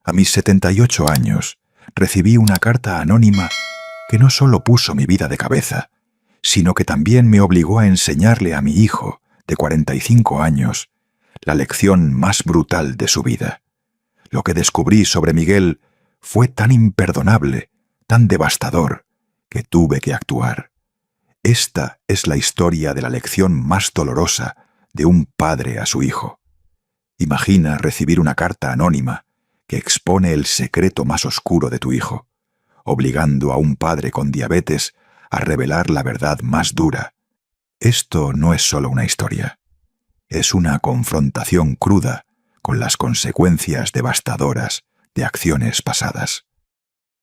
A mis 78 años, recibí una carta anónima que no solo puso mi vida de cabeza, sino que también me obligó a enseñarle a mi hijo, de 45 años, la lección más brutal de su vida. Lo que descubrí sobre Miguel fue tan imperdonable, tan devastador, que tuve que actuar. Esta es la historia de la lección más dolorosa de un padre a su hijo. Imagina recibir una carta anónima que expone el secreto más oscuro de tu hijo, obligando a un padre con diabetes a revelar la verdad más dura. Esto no es solo una historia, es una confrontación cruda con las consecuencias devastadoras de acciones pasadas.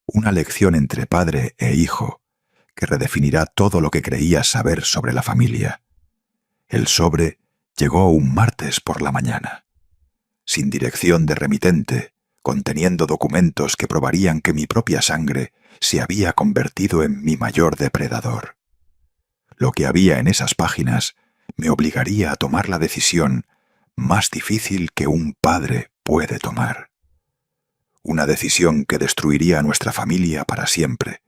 Una lección entre padre e hijo que redefinirá todo lo que creías saber sobre la familia. El sobre llegó un martes por la mañana, sin dirección de remitente, conteniendo documentos que probarían que mi propia sangre se había convertido en mi mayor depredador. Lo que había en esas páginas me obligaría a tomar la decisión más difícil que un padre puede tomar. Una decisión que destruiría a nuestra familia para siempre,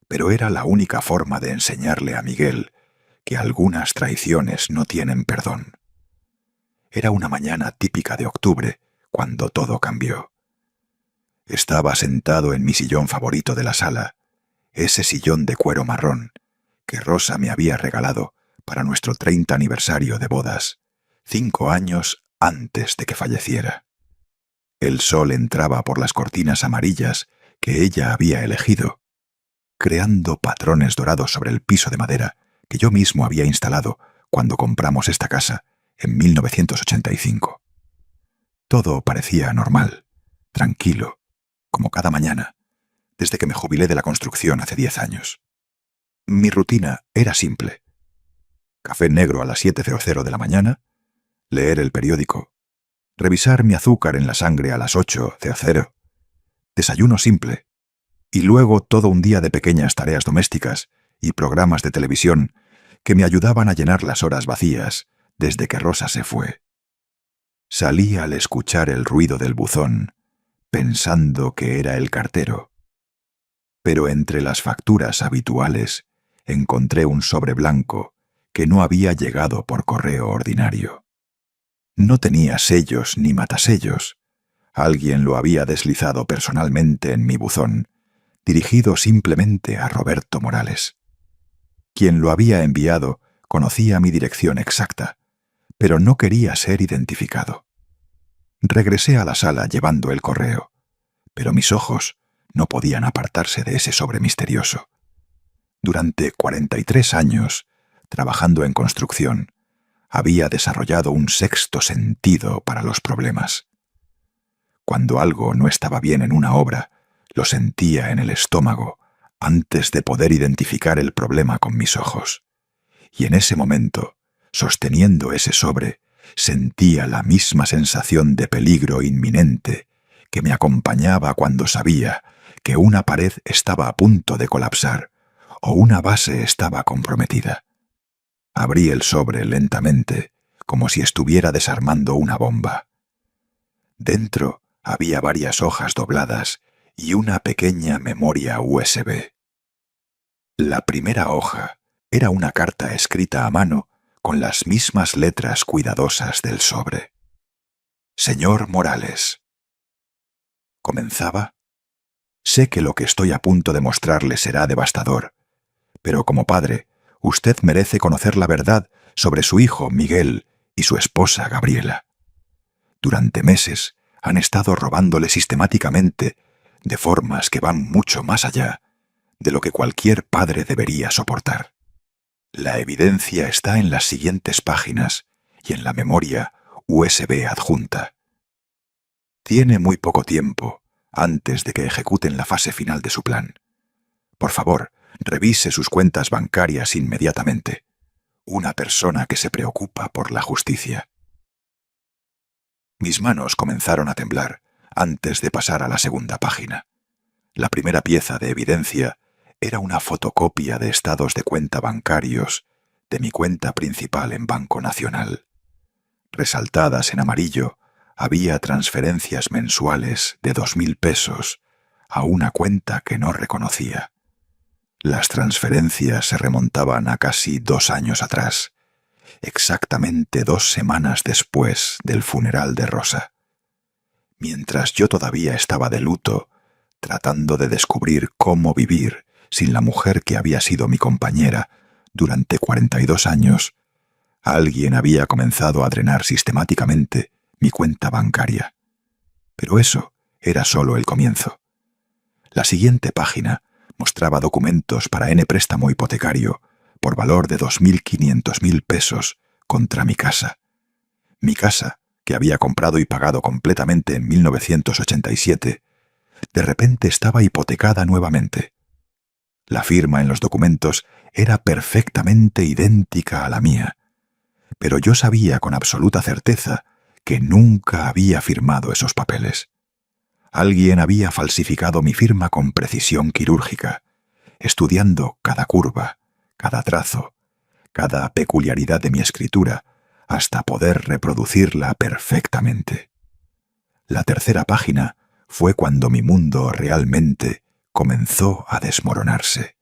pero era la única forma de enseñarle a Miguel que algunas traiciones no tienen perdón. Era una mañana típica de octubre, cuando todo cambió. Estaba sentado en mi sillón favorito de la sala, ese sillón de cuero marrón que Rosa me había regalado para nuestro 30 aniversario de bodas, 5 años antes de que falleciera. El sol entraba por las cortinas amarillas que ella había elegido, creando patrones dorados sobre el piso de madera que yo mismo había instalado cuando compramos esta casa en 1985. Todo parecía normal, tranquilo, como cada mañana, desde que me jubilé de la construcción hace 10 años. Mi rutina era simple. Café negro a las 7:00 de la mañana, leer el periódico, revisar mi azúcar en la sangre a las 8:00, desayuno simple, y luego todo un día de pequeñas tareas domésticas y programas de televisión que me ayudaban a llenar las horas vacías desde que Rosa se fue. Salí al escuchar el ruido del buzón, pensando que era el cartero. Pero entre las facturas habituales encontré un sobre blanco que no había llegado por correo ordinario. No tenía sellos ni matasellos. Alguien lo había deslizado personalmente en mi buzón, dirigido simplemente a Roberto Morales. Quien lo había enviado conocía mi dirección exacta, pero no quería ser identificado. Regresé a la sala llevando el correo, pero mis ojos no podían apartarse de ese sobre misterioso. Durante 43 años, trabajando en construcción, había desarrollado un sexto sentido para los problemas. Cuando algo no estaba bien en una obra, lo sentía en el estómago antes de poder identificar el problema con mis ojos. Y en ese momento, sosteniendo ese sobre, sentía la misma sensación de peligro inminente que me acompañaba cuando sabía que una pared estaba a punto de colapsar o una base estaba comprometida. Abrí el sobre lentamente, como si estuviera desarmando una bomba. Dentro había varias hojas dobladas y una pequeña memoria USB. La primera hoja era una carta escrita a mano con las mismas letras cuidadosas del sobre. Señor Morales. Comenzaba: sé que lo que estoy a punto de mostrarle será devastador, pero como padre, usted merece conocer la verdad sobre su hijo Miguel y su esposa Gabriela. Durante meses han estado robándole sistemáticamente de formas que van mucho más allá de lo que cualquier padre debería soportar. La evidencia está en las siguientes páginas y en la memoria USB adjunta. Tiene muy poco tiempo antes de que ejecuten la fase final de su plan. Por favor, revise sus cuentas bancarias inmediatamente. Una persona que se preocupa por la justicia. Mis manos comenzaron a temblar antes de pasar a la segunda página. La primera pieza de evidencia era una fotocopia de estados de cuenta bancarios de mi cuenta principal en Banco Nacional. Resaltadas en amarillo había transferencias mensuales de 2.000 pesos a una cuenta que no reconocía. Las transferencias se remontaban a casi 2 años atrás, exactamente 2 semanas después del funeral de Rosa. Mientras yo todavía estaba de luto, tratando de descubrir cómo vivir sin la mujer que había sido mi compañera durante 42 años, alguien había comenzado a drenar sistemáticamente mi cuenta bancaria. Pero eso era solo el comienzo. La siguiente página mostraba documentos para N préstamo hipotecario por valor de 2.500.000 pesos contra mi casa. Mi casa, que había comprado y pagado completamente en 1987, de repente estaba hipotecada nuevamente. La firma en los documentos era perfectamente idéntica a la mía, pero yo sabía con absoluta certeza que nunca había firmado esos papeles. Alguien había falsificado mi firma con precisión quirúrgica, estudiando cada curva, cada trazo, cada peculiaridad de mi escritura, hasta poder reproducirla perfectamente. La tercera página fue cuando mi mundo realmente comenzó a desmoronarse.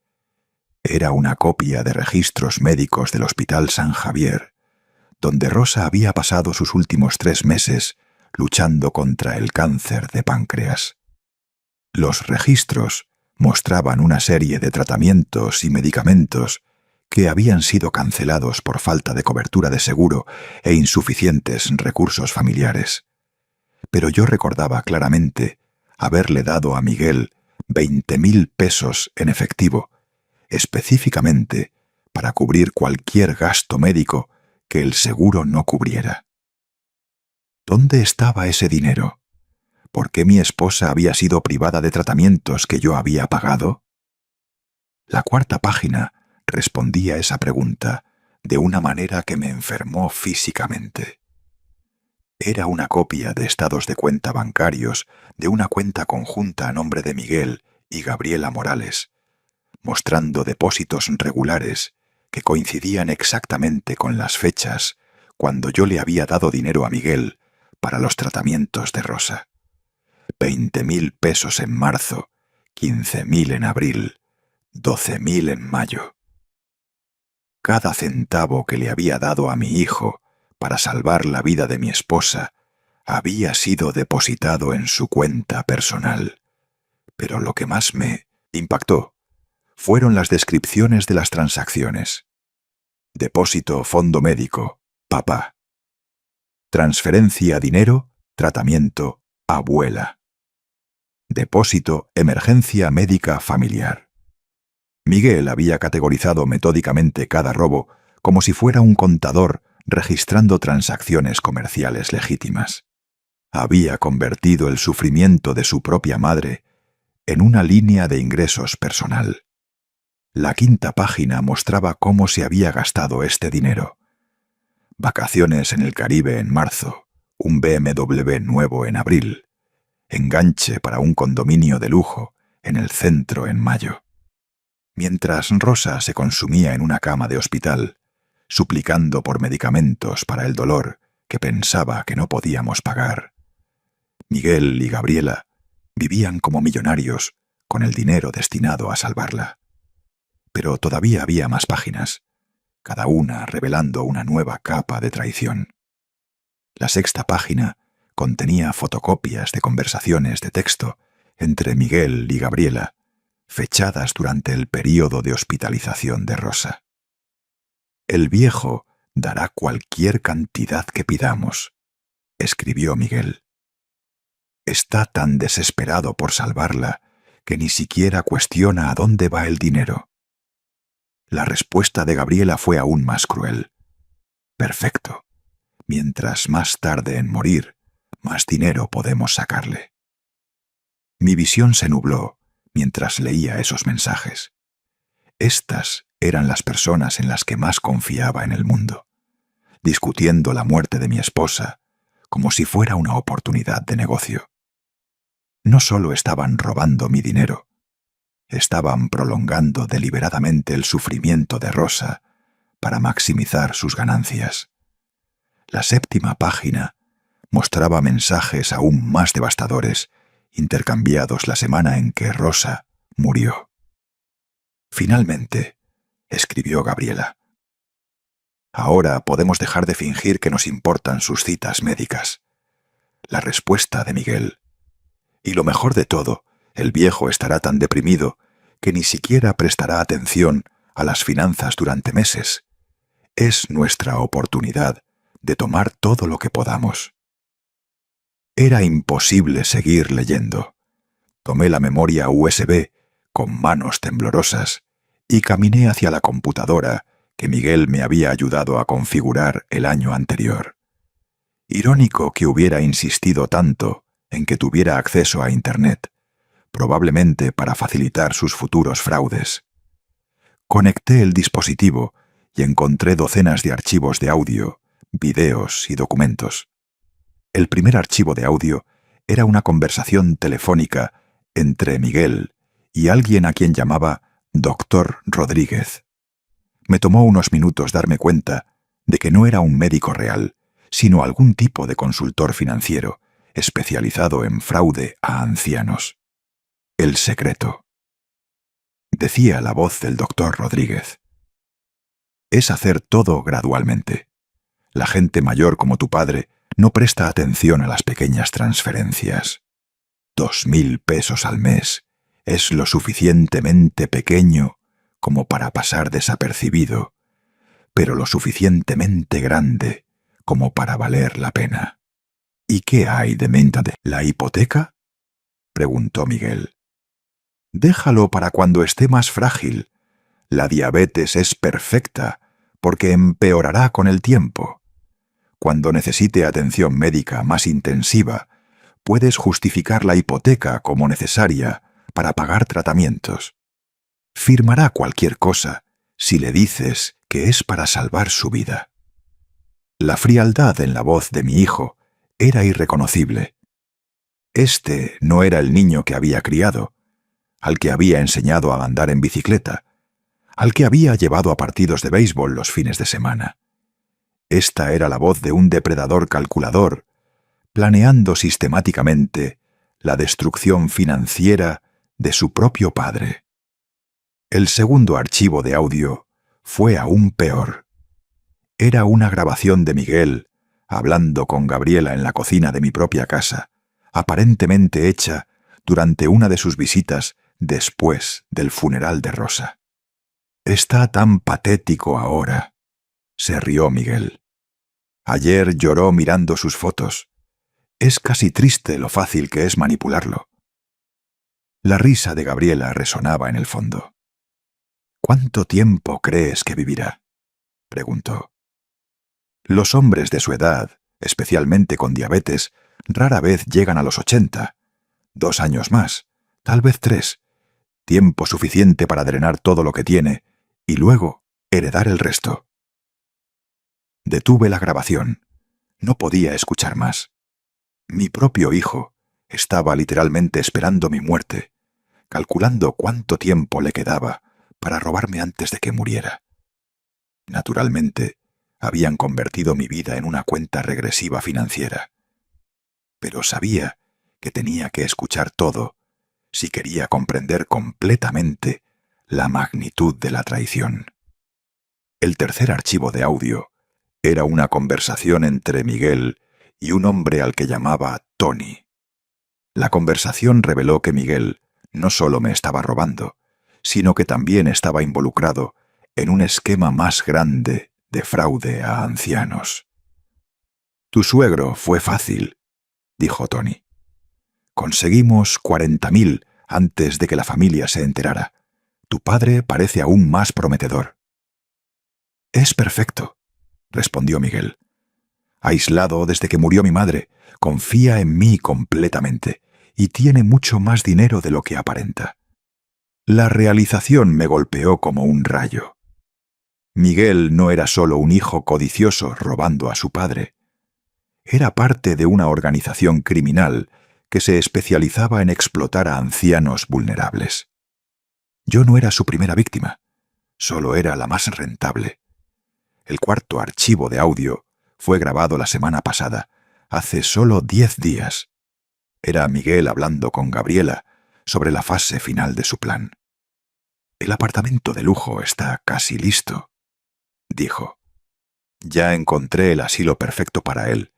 Era una copia de registros médicos del Hospital San Javier, donde Rosa había pasado sus últimos 3 meses luchando contra el cáncer de páncreas. Los registros mostraban una serie de tratamientos y medicamentos que habían sido cancelados por falta de cobertura de seguro e insuficientes recursos familiares. Pero yo recordaba claramente haberle dado a Miguel 20.000 pesos en efectivo, específicamente para cubrir cualquier gasto médico que el seguro no cubriera. ¿Dónde estaba ese dinero? ¿Por qué mi esposa había sido privada de tratamientos que yo había pagado? La cuarta página respondía a esa pregunta de una manera que me enfermó físicamente. Era una copia de estados de cuenta bancarios de una cuenta conjunta a nombre de Miguel y Gabriela Morales, mostrando depósitos regulares que coincidían exactamente con las fechas cuando yo le había dado dinero a Miguel para los tratamientos de Rosa. 20.000 pesos en marzo, 15.000 en abril, 12.000 en mayo. Cada centavo que le había dado a mi hijo para salvar la vida de mi esposa había sido depositado en su cuenta personal. Pero lo que más me impactó fueron las descripciones de las transacciones. Depósito fondo médico, papá. Transferencia dinero, tratamiento, abuela. Depósito emergencia médica familiar. Miguel había categorizado metódicamente cada robo como si fuera un contador registrando transacciones comerciales legítimas. Había convertido el sufrimiento de su propia madre en una línea de ingresos personal. La quinta página mostraba cómo se había gastado este dinero. Vacaciones en el Caribe en marzo, un BMW nuevo en abril, enganche para un condominio de lujo en el centro en mayo. Mientras Rosa se consumía en una cama de hospital, suplicando por medicamentos para el dolor que pensaba que no podíamos pagar, Miguel y Gabriela vivían como millonarios con el dinero destinado a salvarla. Pero todavía había más páginas, cada una revelando una nueva capa de traición. La sexta página contenía fotocopias de conversaciones de texto entre Miguel y Gabriela, fechadas durante el período de hospitalización de Rosa. El viejo dará cualquier cantidad que pidamos, escribió Miguel. Está tan desesperado por salvarla que ni siquiera cuestiona a dónde va el dinero. La respuesta de Gabriela fue aún más cruel. Perfecto. Mientras más tarde en morir, más dinero podemos sacarle. Mi visión se nubló mientras leía esos mensajes. Estas eran las personas en las que más confiaba en el mundo, discutiendo la muerte de mi esposa como si fuera una oportunidad de negocio. No solo estaban robando mi dinero, estaban prolongando deliberadamente el sufrimiento de Rosa para maximizar sus ganancias. La séptima página mostraba mensajes aún más devastadores, intercambiados la semana en que Rosa murió. Finalmente, escribió Gabriela, ahora podemos dejar de fingir que nos importan sus citas médicas. La respuesta de Miguel. Y lo mejor de todo, el viejo estará tan deprimido que ni siquiera prestará atención a las finanzas durante meses. Es nuestra oportunidad de tomar todo lo que podamos. Era imposible seguir leyendo. Tomé la memoria USB con manos temblorosas y caminé hacia la computadora que Miguel me había ayudado a configurar el año anterior. Irónico que hubiera insistido tanto en que tuviera acceso a Internet, probablemente para facilitar sus futuros fraudes. Conecté el dispositivo y encontré docenas de archivos de audio, videos y documentos. El primer archivo de audio era una conversación telefónica entre Miguel y alguien a quien llamaba Dr. Rodríguez. Me tomó unos minutos darme cuenta de que no era un médico real, sino algún tipo de consultor financiero, especializado en fraude a ancianos. El secreto. Decía la voz del Dr. Rodríguez. Es hacer todo gradualmente. La gente mayor como tu padre no presta atención a las pequeñas transferencias. 2.000 pesos al mes es lo suficientemente pequeño como para pasar desapercibido, pero lo suficientemente grande como para valer la pena. ¿Y qué hay de menta de la hipoteca?, preguntó Miguel. Déjalo para cuando esté más frágil. La diabetes es perfecta porque empeorará con el tiempo. Cuando necesite atención médica más intensiva, puedes justificar la hipoteca como necesaria para pagar tratamientos. Firmará cualquier cosa si le dices que es para salvar su vida. La frialdad en la voz de mi hijo era irreconocible. Este no era el niño que había criado, al que había enseñado a andar en bicicleta, al que había llevado a partidos de béisbol los fines de semana. Esta era la voz de un depredador calculador, planeando sistemáticamente la destrucción financiera de su propio padre. El segundo archivo de audio fue aún peor. Era una grabación de Miguel hablando con Gabriela en la cocina de mi propia casa, aparentemente hecha durante una de sus visitas después del funeral de Rosa. Está tan patético ahora, se rió Miguel. Ayer lloró mirando sus fotos. Es casi triste lo fácil que es manipularlo. La risa de Gabriela resonaba en el fondo. ¿Cuánto tiempo crees que vivirá?, preguntó. Los hombres de su edad, especialmente con diabetes, rara vez llegan a los 80. 2 años más, tal vez 3. Tiempo suficiente para drenar todo lo que tiene y luego heredar el resto. Detuve la grabación. No podía escuchar más. Mi propio hijo estaba literalmente esperando mi muerte, calculando cuánto tiempo le quedaba para robarme antes de que muriera. Naturalmente, habían convertido mi vida en una cuenta regresiva financiera. Pero sabía que tenía que escuchar todo si quería comprender completamente la magnitud de la traición. El tercer archivo de audio era una conversación entre Miguel y un hombre al que llamaba Tony. La conversación reveló que Miguel no solo me estaba robando, sino que también estaba involucrado en un esquema más grande de fraude a ancianos. Tu suegro fue fácil, dijo Tony. Conseguimos 40.000 antes de que la familia se enterara. Tu padre parece aún más prometedor. Es perfecto, respondió Miguel. Aislado desde que murió mi madre, confía en mí completamente y tiene mucho más dinero de lo que aparenta. La realización me golpeó como un rayo. Miguel no era solo un hijo codicioso robando a su padre. Era parte de una organización criminal que se especializaba en explotar a ancianos vulnerables. Yo no era su primera víctima, solo era la más rentable. El cuarto archivo de audio fue grabado la semana pasada, hace solo 10 días. Era Miguel hablando con Gabriela sobre la fase final de su plan. «El apartamento de lujo está casi listo», dijo. «Ya encontré el asilo perfecto para él.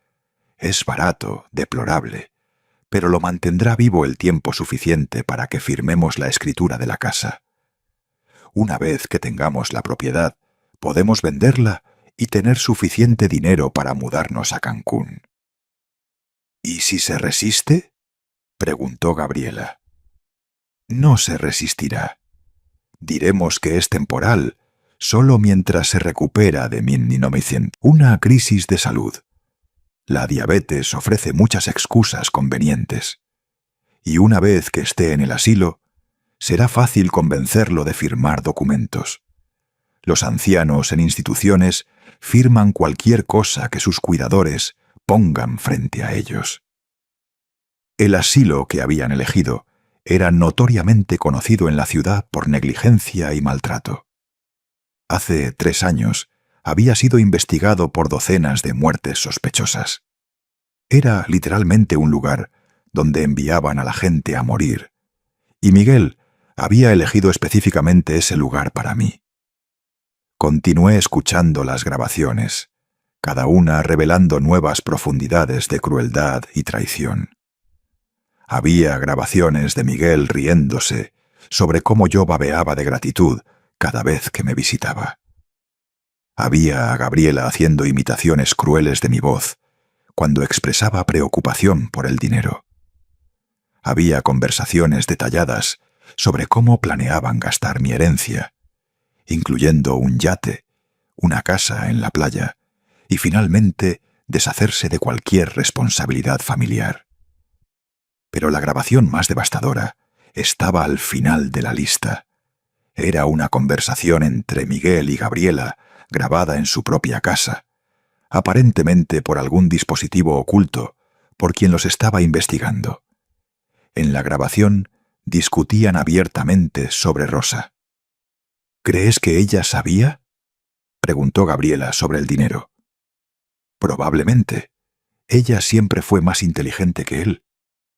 Es barato, deplorable, pero lo mantendrá vivo el tiempo suficiente para que firmemos la escritura de la casa. Una vez que tengamos la propiedad, podemos venderla y tener suficiente dinero para mudarnos a Cancún». «¿Y si se resiste?», preguntó Gabriela. «No se resistirá. Diremos que es temporal, solo mientras se recupera de una crisis de salud. La diabetes ofrece muchas excusas convenientes. Y una vez que esté en el asilo, será fácil convencerlo de firmar documentos. Los ancianos en instituciones firman cualquier cosa que sus cuidadores pongan frente a ellos». El asilo que habían elegido era notoriamente conocido en la ciudad por negligencia y maltrato. Hace 3 años había sido investigado por docenas de muertes sospechosas. Era literalmente un lugar donde enviaban a la gente a morir, y Miguel había elegido específicamente ese lugar para mí. Continué escuchando las grabaciones, cada una revelando nuevas profundidades de crueldad y traición. Había grabaciones de Miguel riéndose sobre cómo yo babeaba de gratitud cada vez que me visitaba. Había a Gabriela haciendo imitaciones crueles de mi voz cuando expresaba preocupación por el dinero. Había conversaciones detalladas sobre cómo planeaban gastar mi herencia, incluyendo un yate, una casa en la playa y finalmente deshacerse de cualquier responsabilidad familiar. Pero la grabación más devastadora estaba al final de la lista. Era una conversación entre Miguel y Gabriela, grabada en su propia casa, aparentemente por algún dispositivo oculto, por quien los estaba investigando. En la grabación discutían abiertamente sobre Rosa. «¿Crees que ella sabía?», preguntó Gabriela sobre el dinero. «Probablemente. Ella siempre fue más inteligente que él.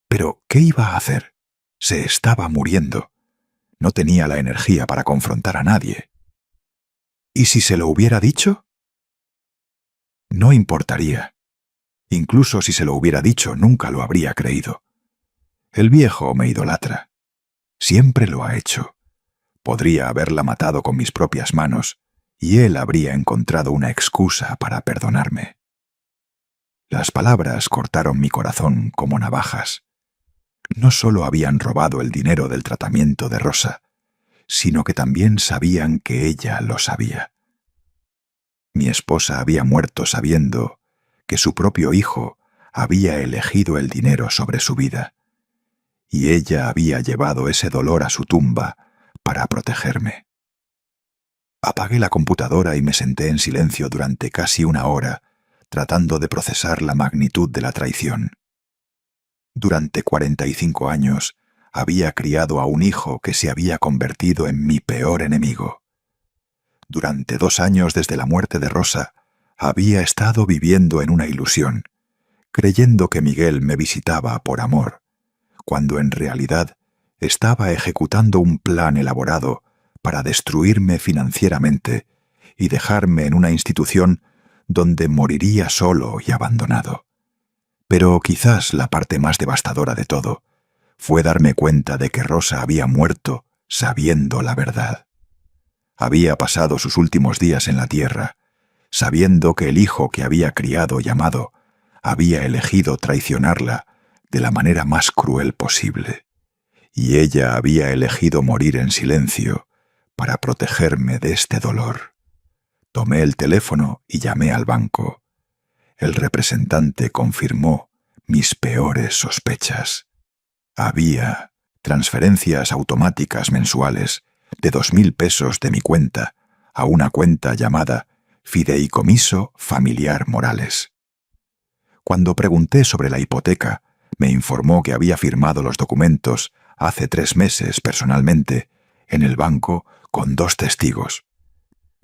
Pero, ¿qué iba a hacer? Se estaba muriendo. No tenía la energía para confrontar a nadie. ¿Y si se lo hubiera dicho?». «No importaría. Incluso si se lo hubiera dicho, nunca lo habría creído. El viejo me idolatra. Siempre lo ha hecho. Podría haberla matado con mis propias manos, y él habría encontrado una excusa para perdonarme». Las palabras cortaron mi corazón como navajas. No solo habían robado el dinero del tratamiento de Rosa, sino que también sabían que ella lo sabía. Mi esposa había muerto sabiendo que su propio hijo había elegido el dinero sobre su vida, y ella había llevado ese dolor a su tumba para protegerme. Apagué la computadora y me senté en silencio durante casi 1 hora, tratando de procesar la magnitud de la traición. Durante 45 años había criado a un hijo que se había convertido en mi peor enemigo. Durante 2 años desde la muerte de Rosa, había estado viviendo en una ilusión, creyendo que Miguel me visitaba por amor, cuando en realidad estaba ejecutando un plan elaborado para destruirme financieramente y dejarme en una institución donde moriría solo y abandonado. Pero quizás la parte más devastadora de todo fue darme cuenta de que Rosa había muerto sabiendo la verdad. Había pasado sus últimos días en la tierra, sabiendo que el hijo que había criado y amado había elegido traicionarla de la manera más cruel posible, y ella había elegido morir en silencio para protegerme de este dolor. Tomé el teléfono y llamé al banco. El representante confirmó mis peores sospechas. Había transferencias automáticas mensuales de 2.000 pesos de mi cuenta a una cuenta llamada Fideicomiso Familiar Morales. Cuando pregunté sobre la hipoteca, me informó que había firmado los documentos hace 3 meses personalmente en el banco con 2 testigos.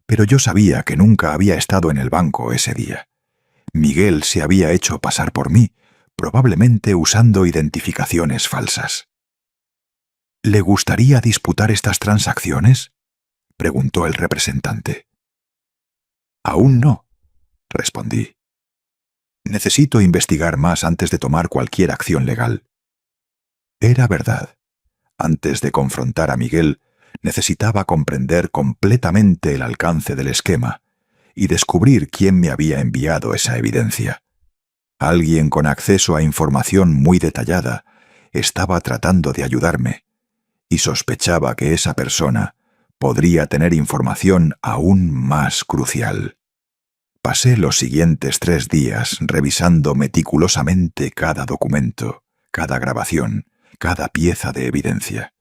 Pero yo sabía que nunca había estado en el banco ese día. Miguel se había hecho pasar por mí, probablemente usando identificaciones falsas. ¿Le gustaría disputar estas transacciones?, preguntó el representante. Aún no, respondí. Necesito investigar más antes de tomar cualquier acción legal. Era verdad. Antes de confrontar a Miguel, necesitaba comprender completamente el alcance del esquema y descubrir quién me había enviado esa evidencia. Alguien con acceso a información muy detallada estaba tratando de ayudarme, y sospechaba que esa persona podría tener información aún más crucial. Pasé los siguientes 3 días revisando meticulosamente cada documento, cada grabación, cada pieza de evidencia.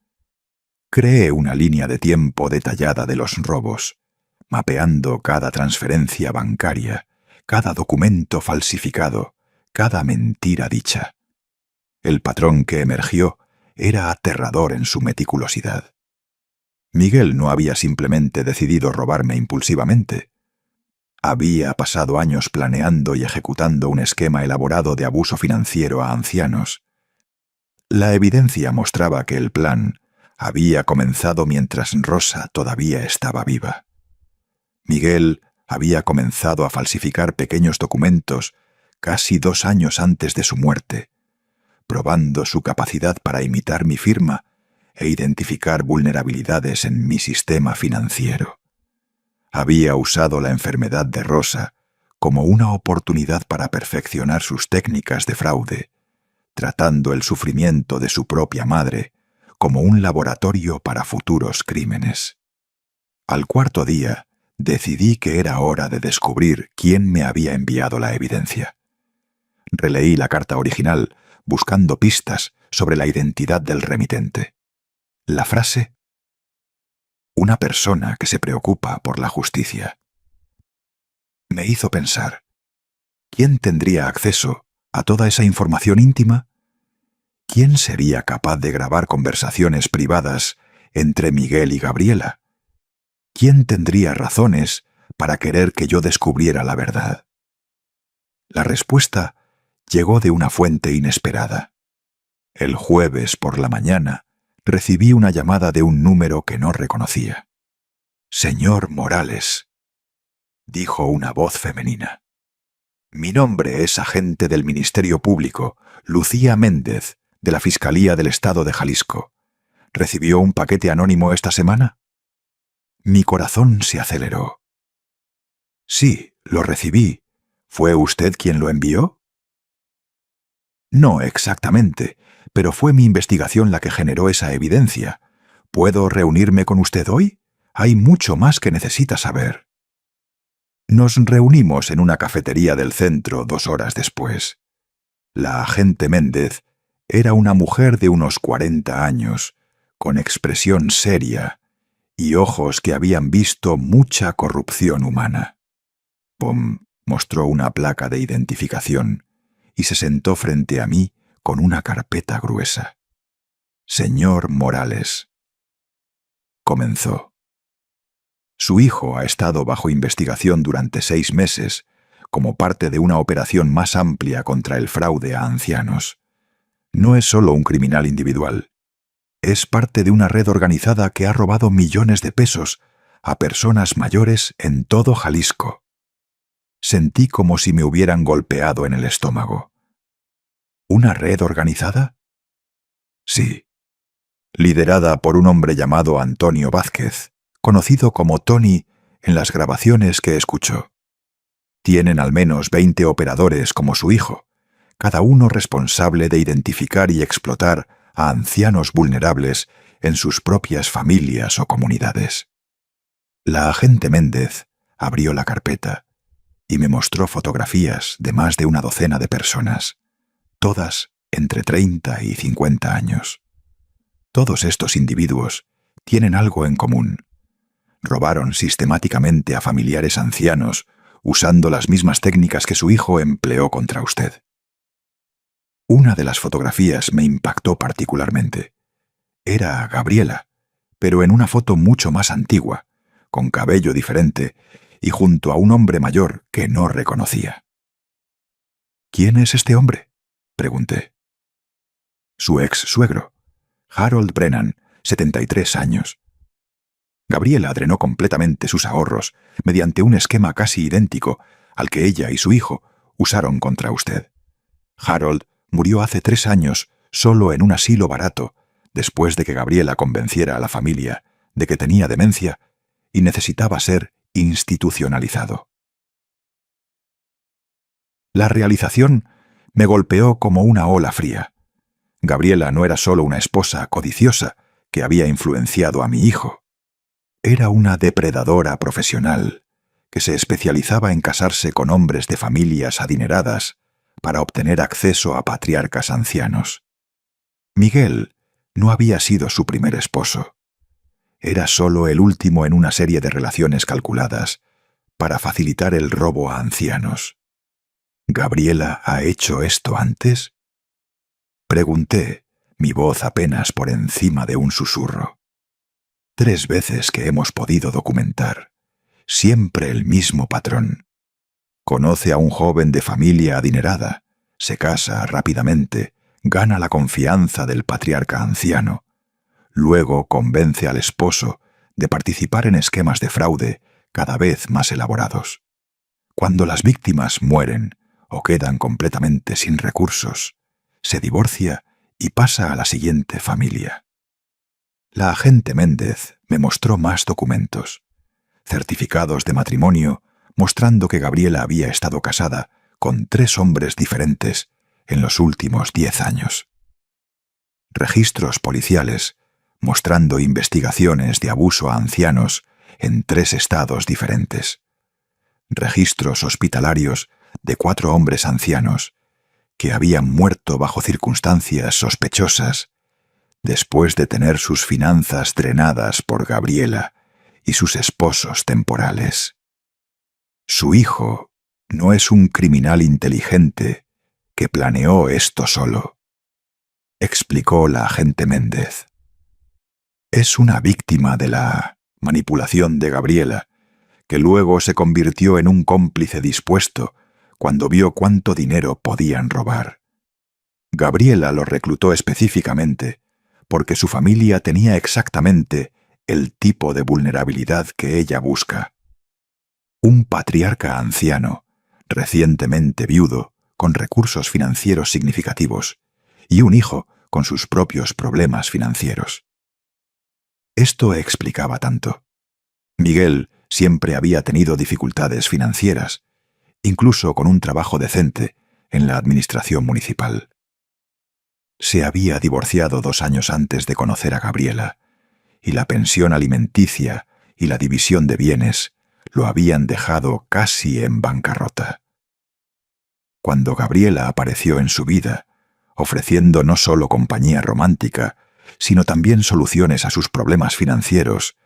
Creé una línea de tiempo detallada de los robos, mapeando cada transferencia bancaria, cada documento falsificado, cada mentira dicha. El patrón que emergió era aterrador en su meticulosidad. Miguel no había simplemente decidido robarme impulsivamente. Había pasado años planeando y ejecutando un esquema elaborado de abuso financiero a ancianos. La evidencia mostraba que el plan había comenzado mientras Rosa todavía estaba viva. Miguel había comenzado a falsificar pequeños documentos casi 2 años antes de su muerte, probando su capacidad para imitar mi firma e identificar vulnerabilidades en mi sistema financiero. Había usado la enfermedad de Rosa como una oportunidad para perfeccionar sus técnicas de fraude, tratando el sufrimiento de su propia madre como un laboratorio para futuros crímenes. Al 4.º día, decidí que era hora de descubrir quién me había enviado la evidencia. Releí la carta original, buscando pistas sobre la identidad del remitente. La frase: una persona que se preocupa por la justicia, me hizo pensar, ¿quién tendría acceso a toda esa información íntima? ¿Quién sería capaz de grabar conversaciones privadas entre Miguel y Gabriela? ¿Quién tendría razones para querer que yo descubriera la verdad? La respuesta llegó de una fuente inesperada. El jueves por la mañana recibí una llamada de un número que no reconocía. «Señor Morales», dijo una voz femenina. «Mi nombre es agente del Ministerio Público, Lucía Méndez, de la Fiscalía del Estado de Jalisco. ¿Recibió un paquete anónimo esta semana?» Mi corazón se aceleró. «Sí, lo recibí. ¿Fue usted quien lo envió?» «No exactamente, pero fue mi investigación la que generó esa evidencia. ¿Puedo reunirme con usted hoy? Hay mucho más que necesita saber». Nos reunimos en una cafetería del centro 2 horas después. La agente Méndez era una mujer de unos 40 años, con expresión seria y ojos que habían visto mucha corrupción humana. Pom mostró una placa de identificación y se sentó frente a mí con una carpeta gruesa. «Señor Morales», comenzó. Su hijo ha estado bajo investigación durante 6 meses, como parte de una operación más amplia contra el fraude a ancianos. No es solo un criminal individual. Es parte de una red organizada que ha robado millones de pesos a personas mayores en todo Jalisco. Sentí como si me hubieran golpeado en el estómago. ¿Una red organizada? Sí. Liderada por un hombre llamado Antonio Vázquez, conocido como Tony en las grabaciones que escuchó. Tienen al menos 20 operadores como su hijo, cada uno responsable de identificar y explotar a ancianos vulnerables en sus propias familias o comunidades. La agente Méndez abrió la carpeta y me mostró fotografías de más de una docena de personas, todas entre 30 y 50 años. Todos estos individuos tienen algo en común. Robaron sistemáticamente a familiares ancianos usando las mismas técnicas que su hijo empleó contra usted. Una de las fotografías me impactó particularmente. Era Gabriela, pero en una foto mucho más antigua, con cabello diferente y junto a un hombre mayor que no reconocía. ¿Quién es este hombre?, pregunté. Su ex suegro, Harold Brennan, 73 años. Gabriela drenó completamente sus ahorros mediante un esquema casi idéntico al que ella y su hijo usaron contra usted. Harold murió hace 3 años solo en un asilo barato, después de que Gabriela convenciera a la familia de que tenía demencia y necesitaba ser institucionalizado. La realización me golpeó como una ola fría. Gabriela no era solo una esposa codiciosa que había influenciado a mi hijo. Era una depredadora profesional que se especializaba en casarse con hombres de familias adineradas para obtener acceso a patriarcas ancianos. Miguel no había sido su primer esposo. Era solo el último en una serie de relaciones calculadas para facilitar el robo a ancianos. ¿Gabriela ha hecho esto antes?, pregunté, mi voz apenas por encima de un susurro. 3 veces que hemos podido documentar. Siempre el mismo patrón. Conoce a un joven de familia adinerada, se casa rápidamente, gana la confianza del patriarca anciano. Luego convence al esposo de participar en esquemas de fraude cada vez más elaborados. Cuando las víctimas mueren o quedan completamente sin recursos, se divorcia y pasa a la siguiente familia. La agente Méndez me mostró más documentos, certificados de matrimonio mostrando que Gabriela había estado casada con 3 hombres diferentes en los últimos 10 años. Registros policiales mostrando investigaciones de abuso a ancianos en 3 estados diferentes. Registros hospitalarios de 4 hombres ancianos que habían muerto bajo circunstancias sospechosas después de tener sus finanzas drenadas por Gabriela y sus esposos temporales. Su hijo no es un criminal inteligente que planeó esto solo, explicó la agente Méndez. Es una víctima de la manipulación de Gabriela, que luego se convirtió en un cómplice dispuesto cuando vio cuánto dinero podían robar. Gabriela lo reclutó específicamente porque su familia tenía exactamente el tipo de vulnerabilidad que ella busca. Un patriarca anciano, recientemente viudo, con recursos financieros significativos, y un hijo con sus propios problemas financieros. Esto explicaba tanto. Miguel siempre había tenido dificultades financieras, incluso con un trabajo decente en la administración municipal. Se había divorciado 2 años antes de conocer a Gabriela, y la pensión alimenticia y la división de bienes lo habían dejado casi en bancarrota. Cuando Gabriela apareció en su vida, ofreciendo no solo compañía romántica, sino también soluciones a sus problemas financieros,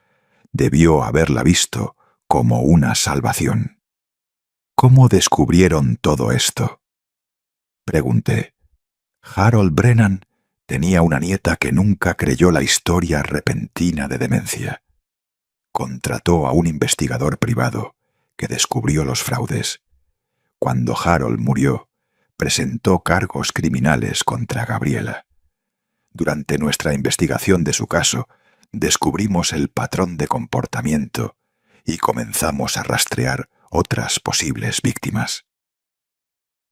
debió haberla visto como una salvación. ¿Cómo descubrieron todo esto?, pregunté. Harold Brennan tenía una nieta que nunca creyó la historia repentina de demencia. Contrató a un investigador privado que descubrió los fraudes. Cuando Harold murió, presentó cargos criminales contra Gabriela. Durante nuestra investigación de su caso, descubrimos el patrón de comportamiento y comenzamos a rastrear otras posibles víctimas.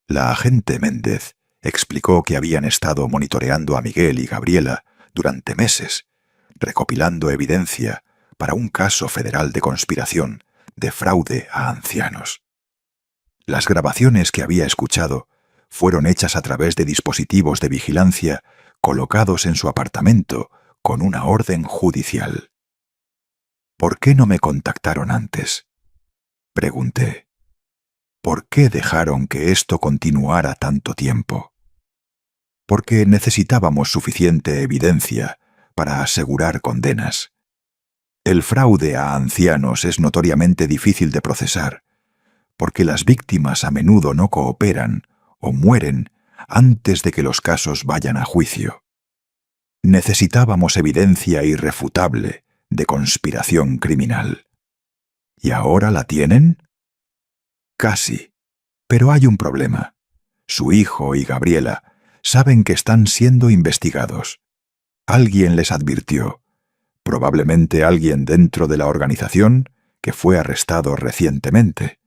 La agente Méndez explicó que habían estado monitoreando a Miguel y Gabriela durante meses, recopilando evidencia para un caso federal de conspiración de fraude a ancianos. Las grabaciones que había escuchado fueron hechas a través de dispositivos de vigilancia colocados en su apartamento con una orden judicial. ¿Por qué no me contactaron antes?, pregunté. ¿Por qué dejaron que esto continuara tanto tiempo? Porque necesitábamos suficiente evidencia para asegurar condenas. El fraude a ancianos es notoriamente difícil de procesar, porque las víctimas a menudo no cooperan o mueren antes de que los casos vayan a juicio. Necesitábamos evidencia irrefutable de conspiración criminal. ¿Y ahora la tienen? Casi. Pero hay un problema. su hijo y Gabriela saben que están siendo investigados. Alguien les advirtió, probablemente alguien dentro de la organización que fue arrestado recientemente.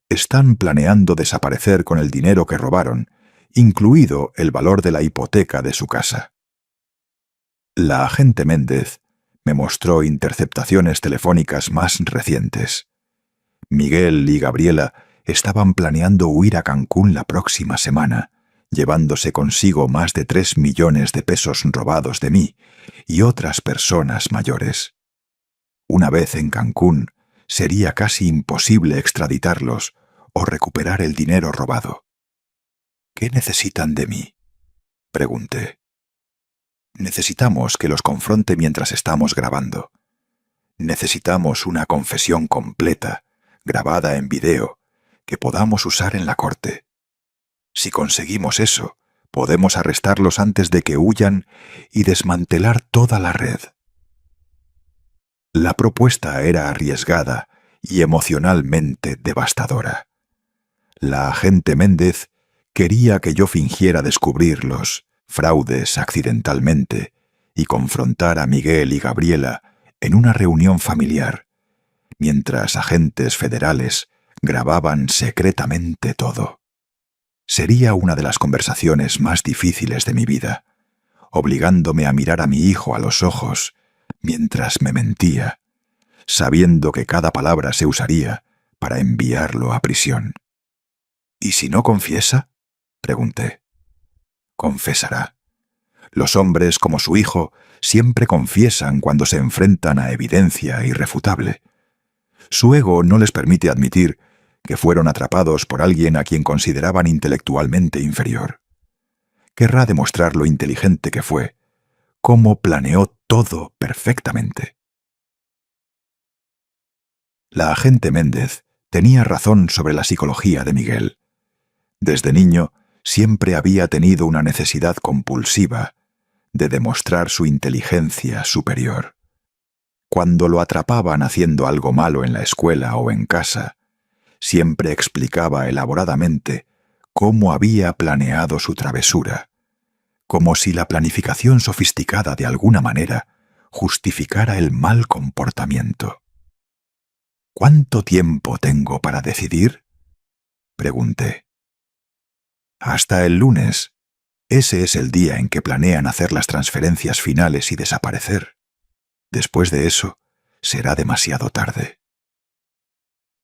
Están planeando desaparecer con el dinero que robaron, incluido el valor de la hipoteca de su casa. La agente Méndez me mostró interceptaciones telefónicas más recientes. Miguel y Gabriela estaban planeando huir a Cancún la próxima semana, llevándose consigo más de 3 millones de pesos robados de mí y otras personas mayores. Una vez en Cancún, sería casi imposible extraditarlos o recuperar el dinero robado. ¿Qué necesitan de mí?, pregunté. Necesitamos que los confronte mientras estamos grabando. Necesitamos una confesión completa, grabada en video, que podamos usar en la corte. Si conseguimos eso, podemos arrestarlos antes de que huyan y desmantelar toda la red. La propuesta era arriesgada y emocionalmente devastadora. La agente Méndez quería que yo fingiera descubrir los fraudes accidentalmente y confrontar a Miguel y Gabriela en una reunión familiar, mientras agentes federales grababan secretamente todo. Sería una de las conversaciones más difíciles de mi vida, obligándome a mirar a mi hijo a los ojos mientras me mentía, sabiendo que cada palabra se usaría para enviarlo a prisión. ¿Y si no confiesa?, pregunté. Confesará. Los hombres, como su hijo, siempre confiesan cuando se enfrentan a evidencia irrefutable. Su ego no les permite admitir que fueron atrapados por alguien a quien consideraban intelectualmente inferior. Querrá demostrar lo inteligente que fue, cómo planeó todo perfectamente. La agente Méndez tenía razón sobre la psicología de Miguel. Desde niño siempre había tenido una necesidad compulsiva de demostrar su inteligencia superior. Cuando lo atrapaban haciendo algo malo en la escuela o en casa, siempre explicaba elaboradamente cómo había planeado su travesura, como si la planificación sofisticada de alguna manera justificara el mal comportamiento. ¿Cuánto tiempo tengo para decidir?, pregunté. Hasta el lunes. Ese es el día en que planean hacer las transferencias finales y desaparecer. Después de eso, será demasiado tarde.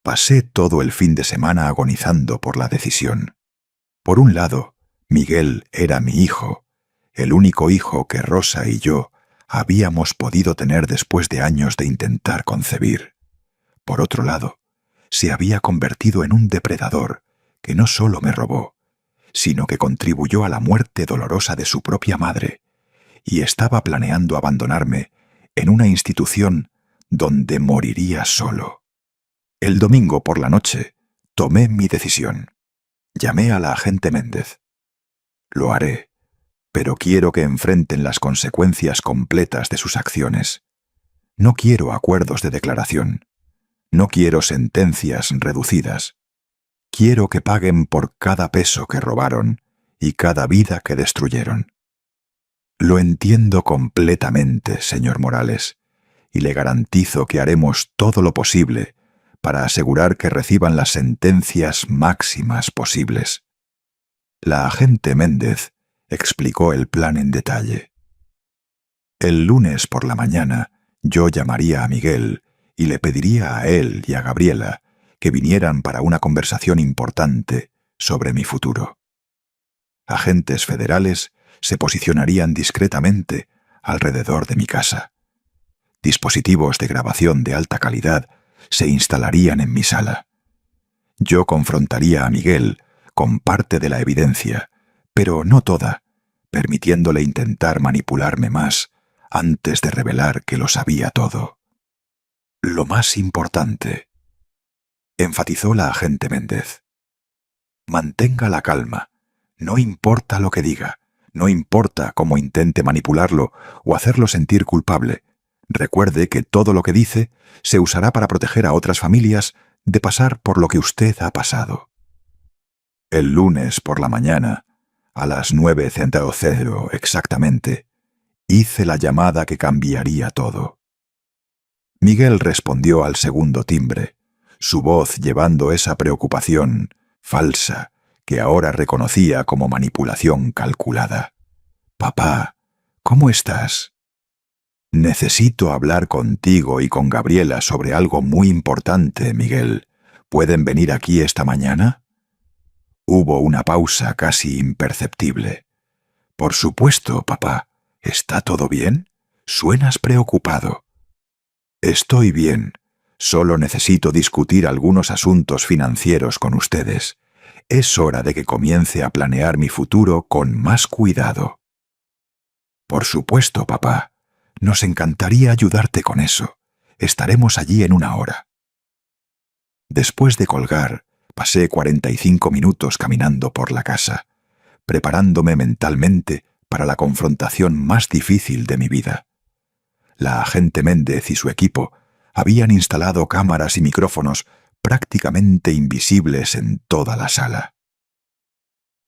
Pasé todo el fin de semana agonizando por la decisión. Por un lado, Miguel era mi hijo, el único hijo que Rosa y yo habíamos podido tener después de años de intentar concebir. Por otro lado, se había convertido en un depredador que no solo me robó, sino que contribuyó a la muerte dolorosa de su propia madre, y estaba planeando abandonarme en una institución donde moriría solo. El domingo por la noche tomé mi decisión. Llamé a la agente Méndez. Lo haré, pero quiero que enfrenten las consecuencias completas de sus acciones. No quiero acuerdos de declaración. No quiero sentencias reducidas. Quiero que paguen por cada peso que robaron y cada vida que destruyeron. Lo entiendo completamente, señor Morales, y le garantizo que haremos todo lo posible para asegurar que reciban las sentencias máximas posibles. La agente Méndez explicó el plan en detalle. El lunes por la mañana yo llamaría a Miguel y le pediría a él y a Gabriela que vinieran para una conversación importante sobre mi futuro. Agentes federales se posicionarían discretamente alrededor de mi casa. Dispositivos de grabación de alta calidad se instalarían en mi sala. Yo confrontaría a Miguel con parte de la evidencia, pero no toda, permitiéndole intentar manipularme más antes de revelar que lo sabía todo. Lo más importante, enfatizó la agente Méndez. Mantenga la calma, no importa lo que diga, no importa cómo intente manipularlo o hacerlo sentir culpable. Recuerde que todo lo que dice se usará para proteger a otras familias de pasar por lo que usted ha pasado. El lunes por la mañana, a las 9:00 exactamente, hice la llamada que cambiaría todo. Miguel respondió al segundo timbre, su voz llevando esa preocupación falsa que ahora reconocía como manipulación calculada. «Papá, ¿cómo estás? Necesito hablar contigo y con Gabriela sobre algo muy importante, Miguel. ¿Pueden venir aquí esta mañana?» Hubo una pausa casi imperceptible. «Por supuesto, papá. ¿Está todo bien? Suenas preocupado». «Estoy bien. Solo necesito discutir algunos asuntos financieros con ustedes. Es hora de que comience a planear mi futuro con más cuidado». «Por supuesto, papá. Nos encantaría ayudarte con eso. Estaremos allí en 1 hora». Después de colgar, pasé 45 minutos caminando por la casa, preparándome mentalmente para la confrontación más difícil de mi vida. La agente Méndez y su equipo habían instalado cámaras y micrófonos prácticamente invisibles en toda la sala.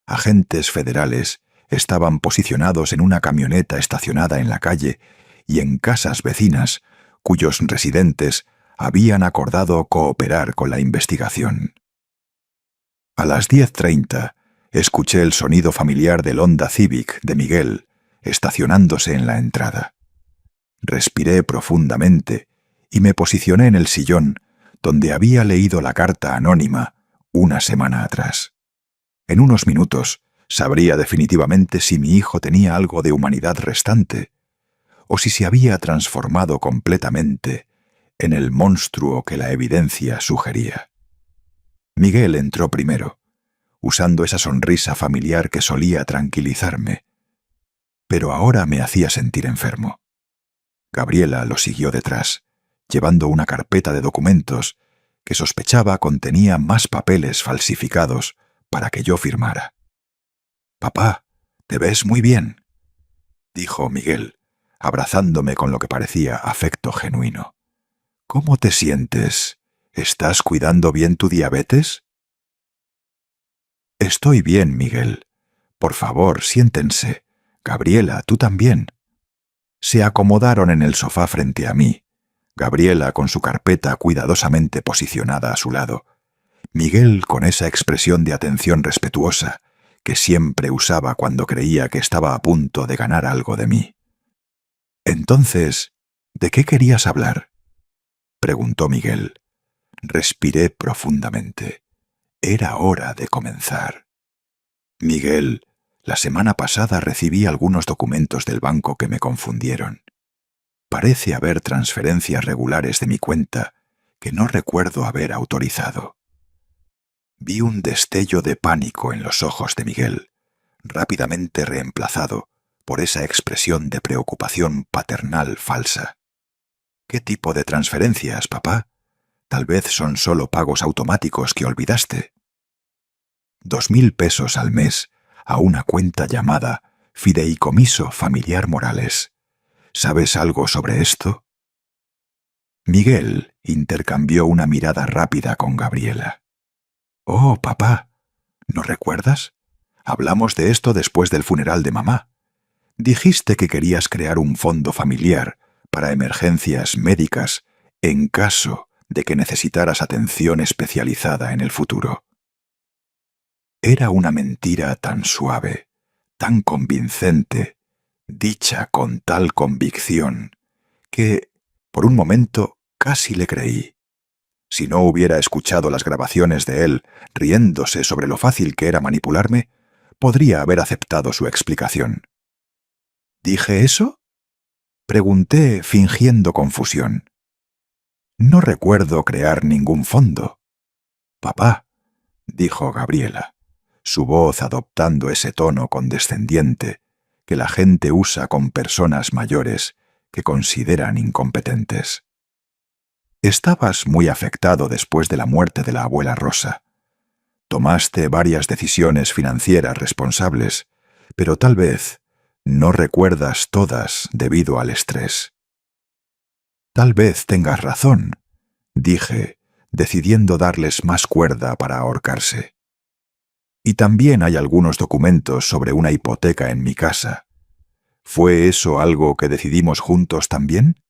Agentes federales estaban posicionados en una camioneta estacionada en la calle y en casas vecinas cuyos residentes habían acordado cooperar con la investigación. A las 10:30 escuché el sonido familiar del Honda Civic de Miguel estacionándose en la entrada. Respiré profundamente y me posicioné en el sillón donde había leído la carta anónima una semana atrás. En unos minutos sabría definitivamente si mi hijo tenía algo de humanidad restante o si se había transformado completamente en el monstruo que la evidencia sugería. Miguel entró primero, usando esa sonrisa familiar que solía tranquilizarme, pero ahora me hacía sentir enfermo. Gabriela lo siguió detrás, llevando una carpeta de documentos que sospechaba contenía más papeles falsificados para que yo firmara. «Papá, te ves muy bien», dijo Miguel, abrazándome con lo que parecía afecto genuino. «¿Cómo te sientes? ¿Estás cuidando bien tu diabetes?» «Estoy bien, Miguel. Por favor, siéntense. Gabriela, tú también». Se acomodaron en el sofá frente a mí, Gabriela con su carpeta cuidadosamente posicionada a su lado, Miguel con esa expresión de atención respetuosa que siempre usaba cuando creía que estaba a punto de ganar algo de mí. «Entonces, ¿de qué querías hablar?», preguntó Miguel. Respiré profundamente. Era hora de comenzar. «Miguel, la semana pasada recibí algunos documentos del banco que me confundieron. Parece haber transferencias regulares de mi cuenta que no recuerdo haber autorizado». Vi un destello de pánico en los ojos de Miguel, rápidamente reemplazado por esa expresión de preocupación paternal falsa. «¿Qué tipo de transferencias, papá? Tal vez son solo pagos automáticos que olvidaste». «2,000 pesos al mes a una cuenta llamada Fideicomiso Familiar Morales. ¿Sabes algo sobre esto?». Miguel intercambió una mirada rápida con Gabriela. «Oh, papá, ¿no recuerdas? Hablamos de esto después del funeral de mamá. Dijiste que querías crear un fondo familiar para emergencias médicas en caso de que necesitaras atención especializada en el futuro». Era una mentira tan suave, tan convincente, dicha con tal convicción, que, por un momento, casi le creí. Si no hubiera escuchado las grabaciones de él riéndose sobre lo fácil que era manipularme, podría haber aceptado su explicación. «¿Dije eso?», pregunté fingiendo confusión. «No recuerdo crear ningún fondo». «Papá», dijo Gabriela, su voz adoptando ese tono condescendiente que la gente usa con personas mayores que consideran incompetentes. «Estabas muy afectado después de la muerte de la abuela Rosa. Tomaste varias decisiones financieras responsables, pero tal vez no recuerdas todas debido al estrés». «Tal vez tengas razón», dije, decidiendo darles más cuerda para ahorcarse. Y también hay algunos documentos sobre una hipoteca en mi casa. ¿Fue eso algo que decidimos juntos también?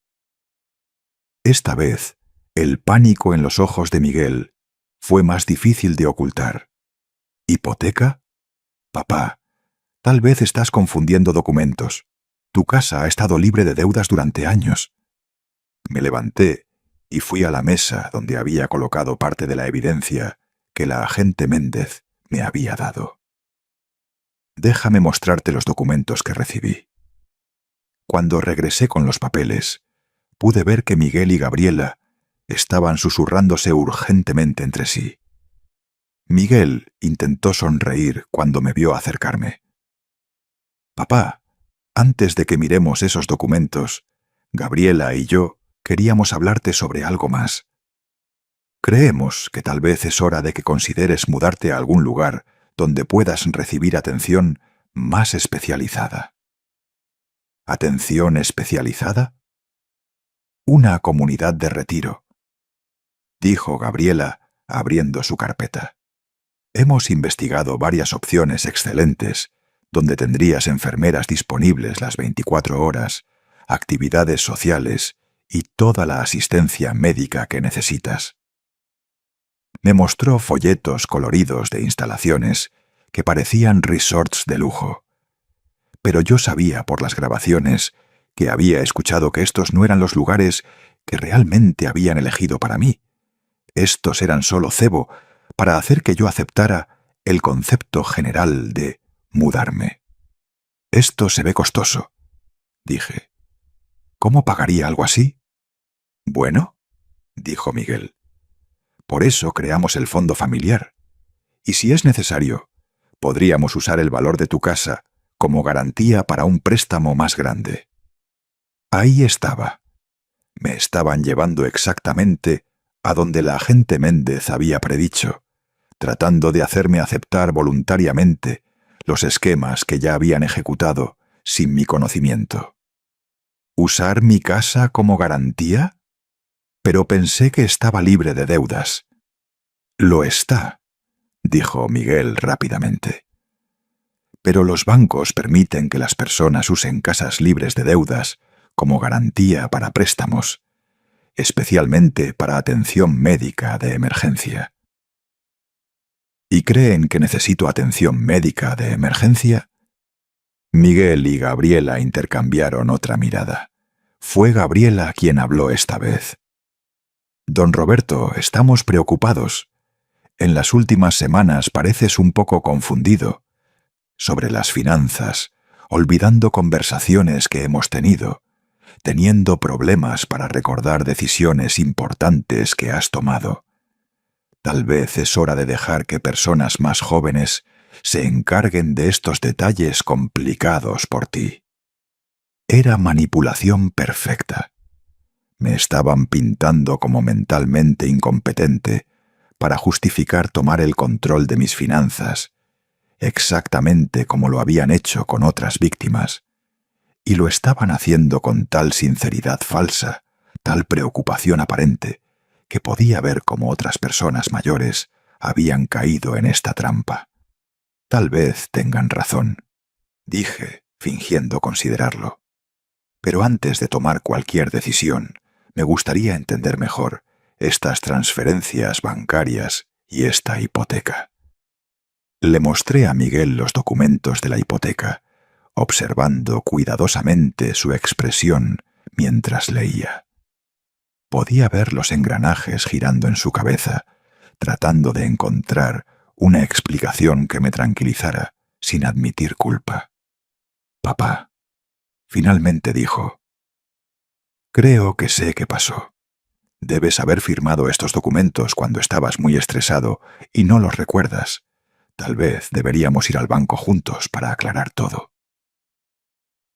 Esta vez, el pánico en los ojos de Miguel fue más difícil de ocultar. ¿Hipoteca? Papá, tal vez estás confundiendo documentos. Tu casa ha estado libre de deudas durante años. Me levanté y fui a la mesa donde había colocado parte de la evidencia que la agente Méndez me había dado. Déjame mostrarte los documentos que recibí. Cuando regresé con los papeles, pude ver que Miguel y Gabriela estaban susurrándose urgentemente entre sí. Miguel intentó sonreír cuando me vio acercarme. Papá, antes de que miremos esos documentos, Gabriela y yo queríamos hablarte sobre algo más. Creemos que tal vez es hora de que consideres mudarte a algún lugar donde puedas recibir atención más especializada. ¿Atención especializada? Una comunidad de retiro, dijo Gabriela abriendo su carpeta. Hemos investigado varias opciones excelentes, donde tendrías enfermeras disponibles las 24 horas, actividades sociales y toda la asistencia médica que necesitas. Me mostró folletos coloridos de instalaciones que parecían resorts de lujo. Pero yo sabía por las grabaciones que había escuchado que estos no eran los lugares que realmente habían elegido para mí. Estos eran solo cebo para hacer que yo aceptara el concepto general de mudarme. Esto se ve costoso, dije. ¿Cómo pagaría algo así? Bueno, dijo Miguel. Por eso creamos el fondo familiar. Y si es necesario, podríamos usar el valor de tu casa como garantía para un préstamo más grande. Ahí estaba. Me estaban llevando exactamente a donde la agente Méndez había predicho, tratando de hacerme aceptar voluntariamente los esquemas que ya habían ejecutado sin mi conocimiento. ¿Usar mi casa como garantía? Pero pensé que estaba libre de deudas. Lo está, dijo Miguel rápidamente. Pero los bancos permiten que las personas usen casas libres de deudas como garantía para préstamos, especialmente para atención médica de emergencia. ¿Y creen que necesito atención médica de emergencia? Miguel y Gabriela intercambiaron otra mirada. Fue Gabriela quien habló esta vez. Don Roberto, estamos preocupados. En las últimas semanas pareces un poco confundido sobre las finanzas, olvidando conversaciones que hemos tenido, teniendo problemas para recordar decisiones importantes que has tomado. Tal vez es hora de dejar que personas más jóvenes se encarguen de estos detalles complicados por ti. Era manipulación perfecta. Me estaban pintando como mentalmente incompetente para justificar tomar el control de mis finanzas, exactamente como lo habían hecho con otras víctimas, y lo estaban haciendo con tal sinceridad falsa, tal preocupación aparente, que podía ver cómo otras personas mayores habían caído en esta trampa. Tal vez tengan razón, dije, fingiendo considerarlo. Pero antes de tomar cualquier decisión, me gustaría entender mejor estas transferencias bancarias y esta hipoteca. Le mostré a Miguel los documentos de la hipoteca, observando cuidadosamente su expresión mientras leía. Podía ver los engranajes girando en su cabeza, tratando de encontrar una explicación que me tranquilizara sin admitir culpa. Papá, finalmente dijo, creo que sé qué pasó. Debes haber firmado estos documentos cuando estabas muy estresado y no los recuerdas. Tal vez deberíamos ir al banco juntos para aclarar todo.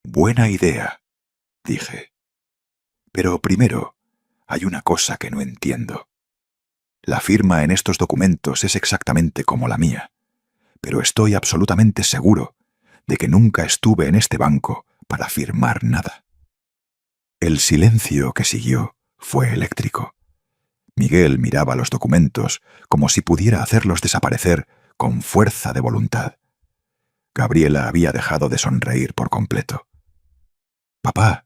Buena idea, dije. Pero primero, hay una cosa que no entiendo. La firma en estos documentos es exactamente como la mía, pero estoy absolutamente seguro de que nunca estuve en este banco para firmar nada. El silencio que siguió fue eléctrico. Miguel miraba los documentos como si pudiera hacerlos desaparecer con fuerza de voluntad. Gabriela había dejado de sonreír por completo. «Papá»,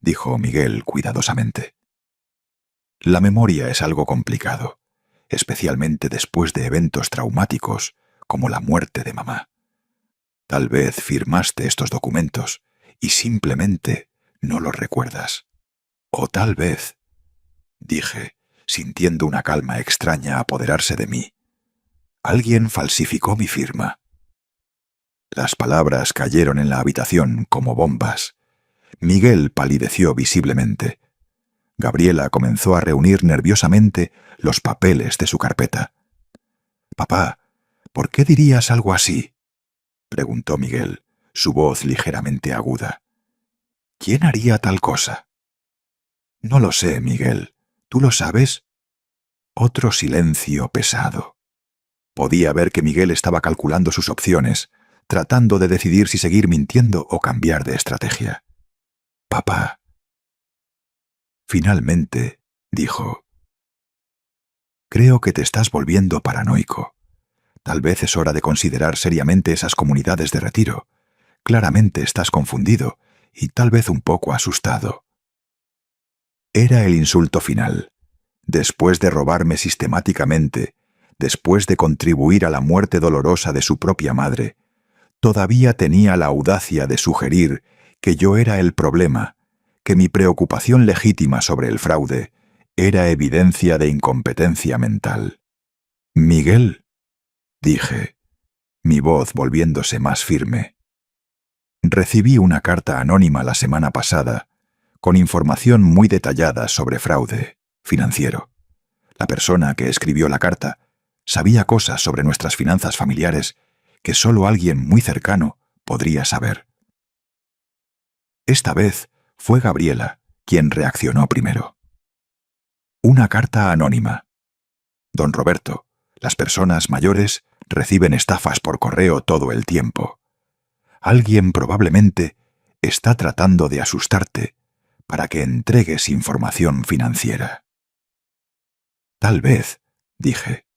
dijo Miguel cuidadosamente. La memoria es algo complicado, especialmente después de eventos traumáticos como la muerte de mamá. Tal vez firmaste estos documentos y simplemente no los recuerdas. O tal vez, dije, sintiendo una calma extraña apoderarse de mí, alguien falsificó mi firma. Las palabras cayeron en la habitación como bombas. Miguel palideció visiblemente. Gabriela comenzó a reunir nerviosamente los papeles de su carpeta. «Papá, ¿por qué dirías algo así?», preguntó Miguel, su voz ligeramente aguda. «¿Quién haría tal cosa?». «No lo sé, Miguel. ¿Tú lo sabes?». Otro silencio pesado. Podía ver que Miguel estaba calculando sus opciones, tratando de decidir si seguir mintiendo o cambiar de estrategia. «Papá». Finalmente, dijo, «creo que te estás volviendo paranoico. Tal vez es hora de considerar seriamente esas comunidades de retiro. Claramente estás confundido y tal vez un poco asustado». Era el insulto final. Después de robarme sistemáticamente, después de contribuir a la muerte dolorosa de su propia madre, todavía tenía la audacia de sugerir que yo era el problema, que mi preocupación legítima sobre el fraude era evidencia de incompetencia mental. «Miguel», dije, mi voz volviéndose más firme, «recibí una carta anónima la semana pasada con información muy detallada sobre fraude financiero. La persona que escribió la carta sabía cosas sobre nuestras finanzas familiares que solo alguien muy cercano podría saber». Esta vez fue Gabriela quien reaccionó primero. «Una carta anónima. Don Roberto, las personas mayores reciben estafas por correo todo el tiempo. Alguien probablemente está tratando de asustarte para que entregues información financiera». «Tal vez», dije.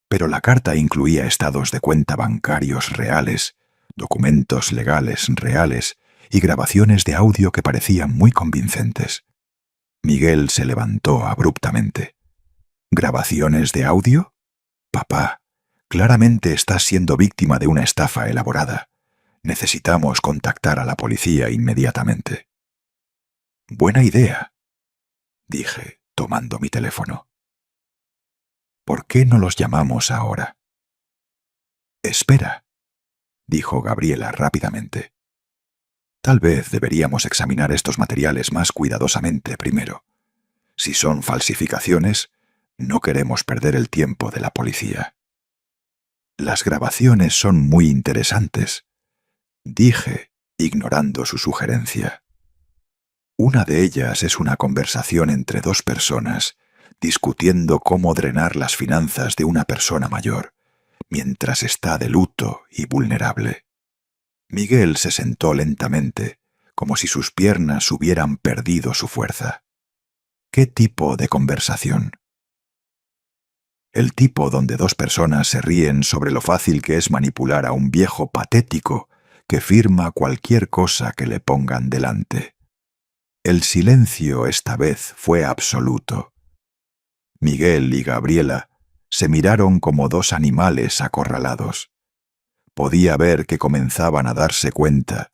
Pero la carta incluía estados de cuenta bancarios reales, documentos legales reales y grabaciones de audio que parecían muy convincentes. Miguel se levantó abruptamente. «¿Grabaciones de audio? Papá, claramente estás siendo víctima de una estafa elaborada. Necesitamos contactar a la policía inmediatamente». «Buena idea», dije, tomando mi teléfono. «¿Por qué no los llamamos ahora?». «Espera», dijo Gabriela rápidamente. «Tal vez deberíamos examinar estos materiales más cuidadosamente primero. Si son falsificaciones, no queremos perder el tiempo de la policía». «Las grabaciones son muy interesantes», dije, ignorando su sugerencia. «Una de ellas es una conversación entre dos personas, discutiendo cómo drenar las finanzas de una persona mayor, mientras está de luto y vulnerable». Miguel se sentó lentamente, como si sus piernas hubieran perdido su fuerza. «¿Qué tipo de conversación?». «El tipo donde dos personas se ríen sobre lo fácil que es manipular a un viejo patético que firma cualquier cosa que le pongan delante». El silencio esta vez fue absoluto. Miguel y Gabriela se miraron como dos animales acorralados. Podía ver que comenzaban a darse cuenta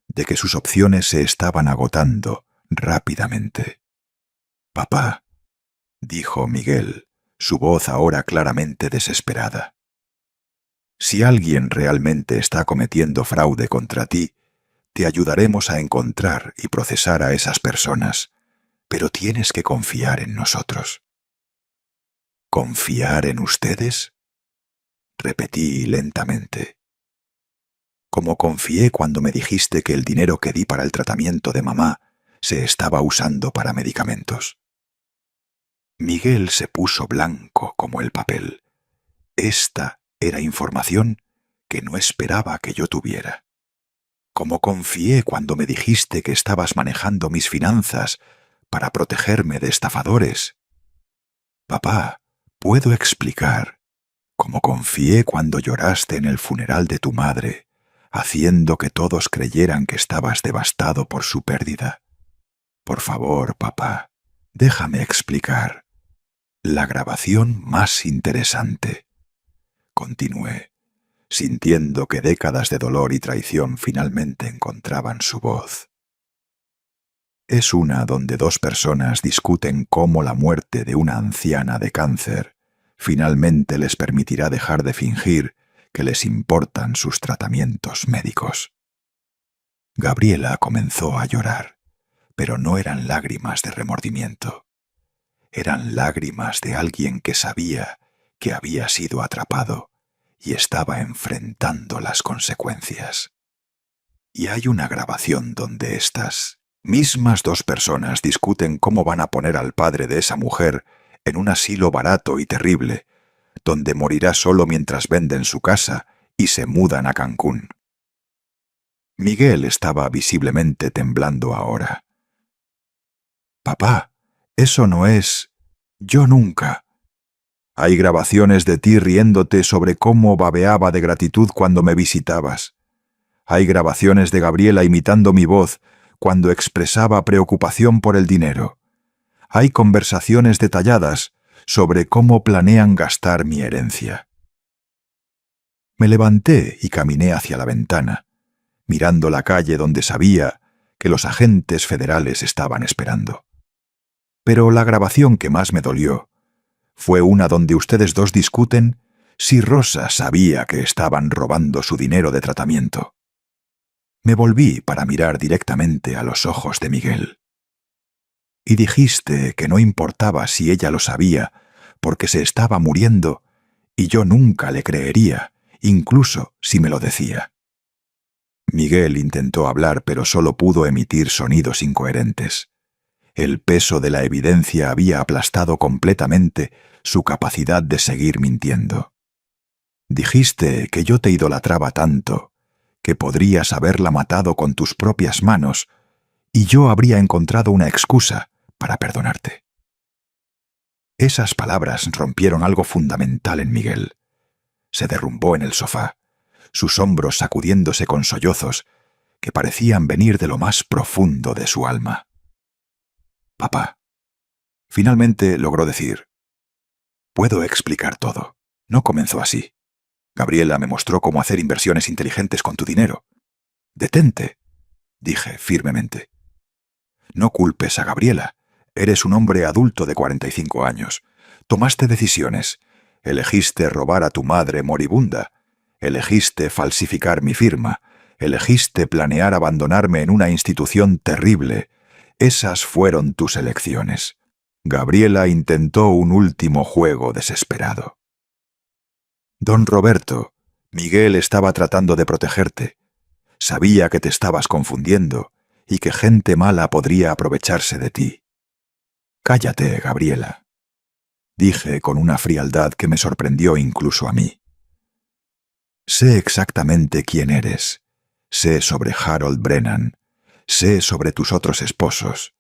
de que sus opciones se estaban agotando rápidamente. «Papá», dijo Miguel, su voz ahora claramente desesperada, «si alguien realmente está cometiendo fraude contra ti, te ayudaremos a encontrar y procesar a esas personas, pero tienes que confiar en nosotros». «¿Confiar en ustedes?», repetí lentamente. «Como confié cuando me dijiste que el dinero que di para el tratamiento de mamá se estaba usando para medicamentos». Miguel se puso blanco como el papel. Esta era información que no esperaba que yo tuviera. «Como confié cuando me dijiste que estabas manejando mis finanzas para protegerme de estafadores». «Papá, puedo explicar», como confié cuando lloraste en el funeral de tu madre, haciendo que todos creyeran que estabas devastado por su pérdida. Por favor, papá, déjame explicar. La grabación más interesante. Continué, sintiendo que décadas de dolor y traición finalmente encontraban su voz. Es una donde dos personas discuten cómo la muerte de una anciana de cáncer finalmente les permitirá dejar de fingir que les importan sus tratamientos médicos. Gabriela comenzó a llorar, pero no eran lágrimas de remordimiento. Eran lágrimas de alguien que sabía que había sido atrapado y estaba enfrentando las consecuencias. Y hay una grabación donde estas mismas dos personas discuten cómo van a poner al padre de esa mujer en un asilo barato y terrible, donde morirá solo mientras venden su casa y se mudan a Cancún. Miguel estaba visiblemente temblando ahora. «Papá, eso no es... Yo nunca...» Hay grabaciones de ti riéndote sobre cómo babeaba de gratitud cuando me visitabas. Hay grabaciones de Gabriela imitando mi voz cuando expresaba preocupación por el dinero. Hay conversaciones detalladas sobre cómo planean gastar mi herencia. Me levanté y caminé hacia la ventana, mirando la calle donde sabía que los agentes federales estaban esperando. Pero la grabación que más me dolió fue una donde ustedes dos discuten si Rosa sabía que estaban robando su dinero de tratamiento. Me volví para mirar directamente a los ojos de Miguel. Y dijiste que no importaba si ella lo sabía, porque se estaba muriendo, y yo nunca le creería, incluso si me lo decía. Miguel intentó hablar, pero solo pudo emitir sonidos incoherentes. El peso de la evidencia había aplastado completamente su capacidad de seguir mintiendo. Dijiste que yo te idolatraba tanto que podrías haberla matado con tus propias manos y yo habría encontrado una excusa para perdonarte. Esas palabras rompieron algo fundamental en Miguel. Se derrumbó en el sofá, sus hombros sacudiéndose con sollozos que parecían venir de lo más profundo de su alma. «Papá», finalmente logró decir. «Puedo explicar todo. No comenzó así. Gabriela me mostró cómo hacer inversiones inteligentes con tu dinero. Detente», dije firmemente. «No culpes a Gabriela. Eres un hombre adulto de 45 años. Tomaste decisiones. Elegiste robar a tu madre moribunda. Elegiste falsificar mi firma. Elegiste planear abandonarme en una institución terrible. Esas fueron tus elecciones. Gabriela intentó un último juego desesperado. Don Roberto, Miguel estaba tratando de protegerte. Sabía que te estabas confundiendo y que gente mala podría aprovecharse de ti. Cállate, Gabriela», dije con una frialdad que me sorprendió incluso a mí. «Sé exactamente quién eres. Sé sobre Harold Brennan. Sé sobre tus otros esposos.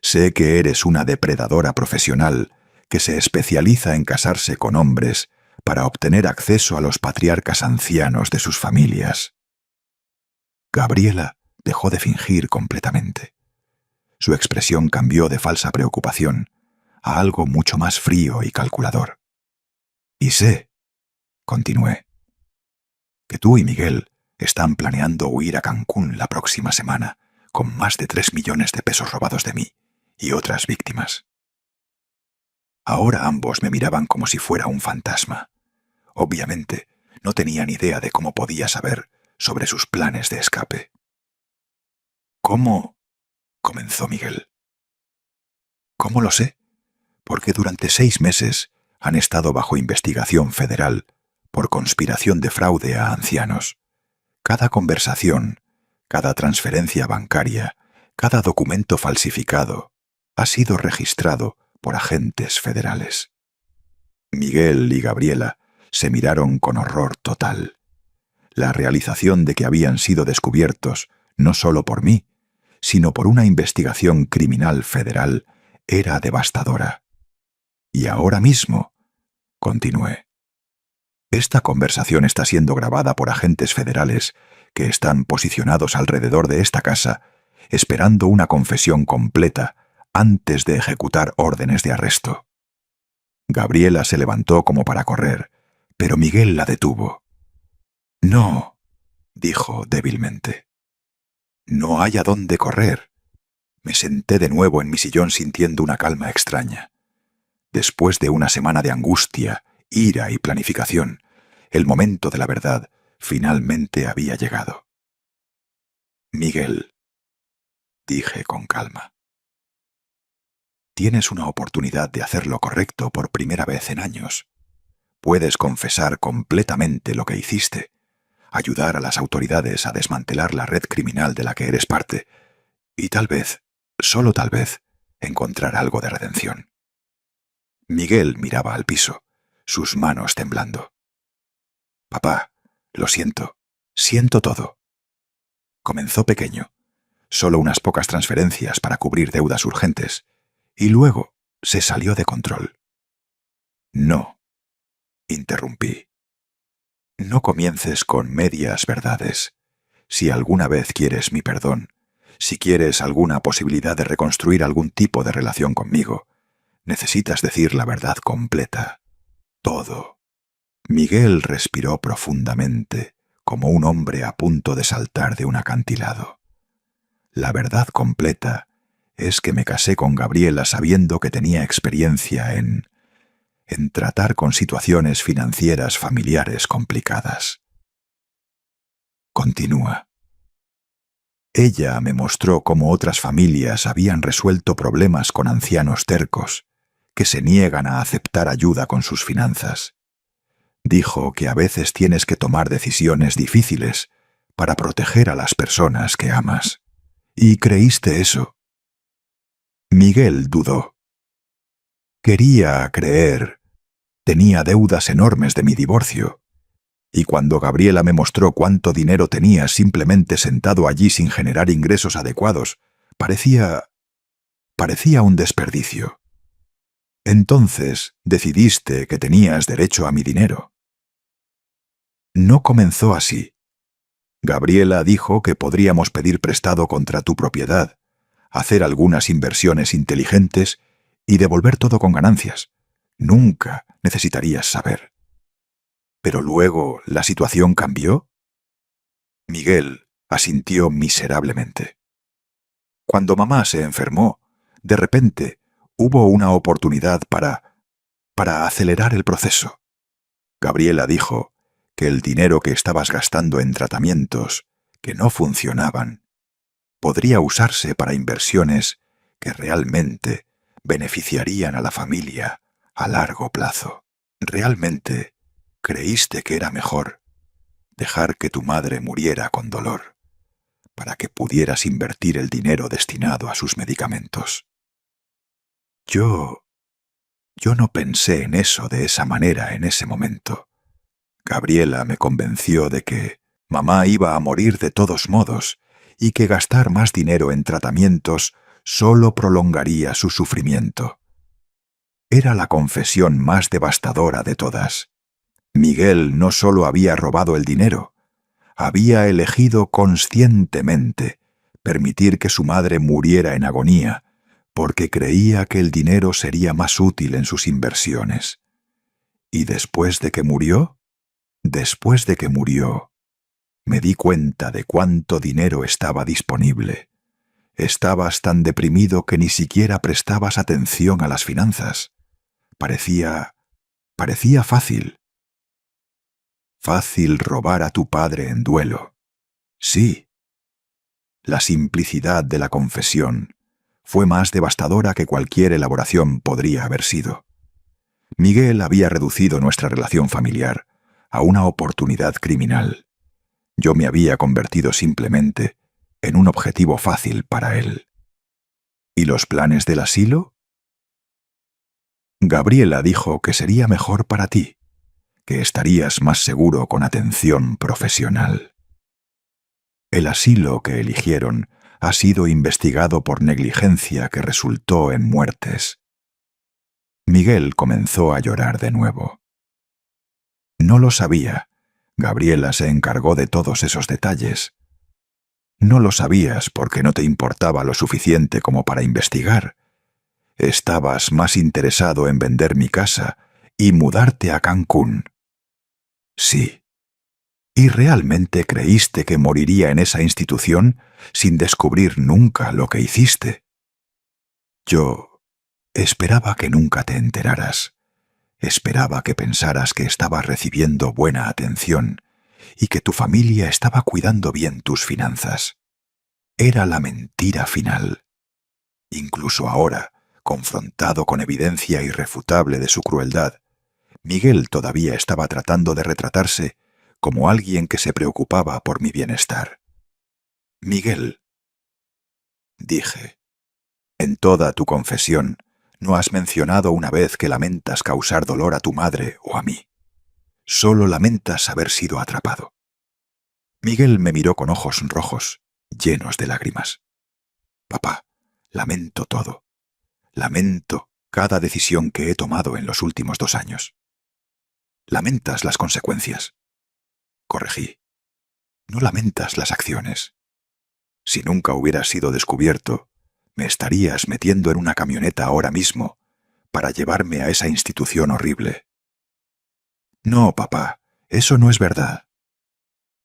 Sé que eres una depredadora profesional que se especializa en casarse con hombres para obtener acceso a los patriarcas ancianos de sus familias». Gabriela dejó de fingir completamente. Su expresión cambió de falsa preocupación a algo mucho más frío y calculador. «Y sé», continué, «que tú y Miguel están planeando huir a Cancún la próxima semana con más de 3 millones de pesos robados de mí y otras víctimas». Ahora ambos me miraban como si fuera un fantasma. Obviamente, no tenían idea de cómo podía saber sobre sus planes de escape. «¿Cómo?» comenzó Miguel. «¿Cómo lo sé? Porque durante 6 meses han estado bajo investigación federal por conspiración de fraude a ancianos. Cada conversación, cada transferencia bancaria, cada documento falsificado ha sido registrado por agentes federales». Miguel y Gabriela se miraron con horror total. La realización de que habían sido descubiertos no solo por mí, sino por una investigación criminal federal era devastadora. «Y ahora mismo», continué, Esta conversación está siendo grabada por agentes federales que están posicionados alrededor de esta casa, esperando una confesión completa antes de ejecutar órdenes de arresto. Gabriela se levantó como para correr, pero Miguel la detuvo. No, dijo débilmente. No hay a dónde correr. Me senté de nuevo en mi sillón sintiendo una calma extraña. Después de una semana de angustia, ira y planificación, el momento de la verdad finalmente había llegado. Miguel, dije con calma, tienes una oportunidad de hacer lo correcto por primera vez en años. Puedes confesar completamente lo que hiciste, ayudar a las autoridades a desmantelar la red criminal de la que eres parte, y tal vez, solo tal vez, encontrar algo de redención. Miguel miraba al piso, sus manos temblando. Papá, lo siento todo. Comenzó pequeño, solo unas pocas transferencias para cubrir deudas urgentes, y luego se salió de control. No, interrumpí. No comiences con medias verdades. Si alguna vez quieres mi perdón, si quieres alguna posibilidad de reconstruir algún tipo de relación conmigo, necesitas decir la verdad completa. Todo. Miguel respiró profundamente, como un hombre a punto de saltar de un acantilado. La verdad completa es que me casé con Gabriela sabiendo que tenía experiencia en tratar con situaciones financieras familiares complicadas. Continúa. Ella me mostró cómo otras familias habían resuelto problemas con ancianos tercos, que se niegan a aceptar ayuda con sus finanzas. Dijo que a veces tienes que tomar decisiones difíciles para proteger a las personas que amas. ¿Y creíste eso? Miguel dudó. Quería creer. Tenía deudas enormes de mi divorcio. Y cuando Gabriela me mostró cuánto dinero tenía simplemente sentado allí sin generar ingresos adecuados, parecía un desperdicio. Entonces decidiste que tenías derecho a mi dinero. No comenzó así. Gabriela dijo que podríamos pedir prestado contra tu propiedad, hacer algunas inversiones inteligentes y devolver todo con ganancias. Nunca necesitarías saber. ¿Pero luego la situación cambió? Miguel asintió miserablemente. Cuando mamá se enfermó, de repente hubo una oportunidad para acelerar el proceso. Gabriela dijo que el dinero que estabas gastando en tratamientos que no funcionaban podría usarse para inversiones que realmente beneficiarían a la familia a largo plazo. Realmente creíste que era mejor dejar que tu madre muriera con dolor para que pudieras invertir el dinero destinado a sus medicamentos. Yo no pensé en eso de esa manera en ese momento. Gabriela me convenció de que mamá iba a morir de todos modos y que gastar más dinero en tratamientos solo prolongaría su sufrimiento. Era la confesión más devastadora de todas. Miguel no solo había robado el dinero, había elegido conscientemente permitir que su madre muriera en agonía porque creía que el dinero sería más útil en sus inversiones. ¿Y después de que murió? Después de que murió, me di cuenta de cuánto dinero estaba disponible. Estabas tan deprimido que ni siquiera prestabas atención a las finanzas. Parecía fácil. Fácil robar a tu padre en duelo. Sí. La simplicidad de la confesión fue más devastadora que cualquier elaboración podría haber sido. Miguel había reducido nuestra relación familiar a una oportunidad criminal. Yo me había convertido simplemente en un objetivo fácil para él. ¿Y los planes del asilo? Gabriela dijo que sería mejor para ti, que estarías más seguro con atención profesional. El asilo que eligieron ha sido investigado por negligencia que resultó en muertes. Miguel comenzó a llorar de nuevo. No lo sabía. Gabriela se encargó de todos esos detalles. No lo sabías porque no te importaba lo suficiente como para investigar. Estabas más interesado en vender mi casa y mudarte a Cancún. Sí. ¿Y realmente creíste que moriría en esa institución sin descubrir nunca lo que hiciste? Yo esperaba que nunca te enteraras. Esperaba que pensaras que estabas recibiendo buena atención y que tu familia estaba cuidando bien tus finanzas. Era la mentira final. Incluso ahora, confrontado con evidencia irrefutable de su crueldad, Miguel todavía estaba tratando de retratarse como alguien que se preocupaba por mi bienestar. Miguel, dije, en toda tu confesión no has mencionado una vez que lamentas causar dolor a tu madre o a mí. Solo lamentas haber sido atrapado. Miguel me miró con ojos rojos, llenos de lágrimas. Papá, lamento todo. Lamento cada decisión que he tomado en los últimos 2 años. Lamentas las consecuencias. Corregí. No lamentas las acciones. Si nunca hubieras sido descubierto, me estarías metiendo en una camioneta ahora mismo para llevarme a esa institución horrible. No, papá, eso no es verdad.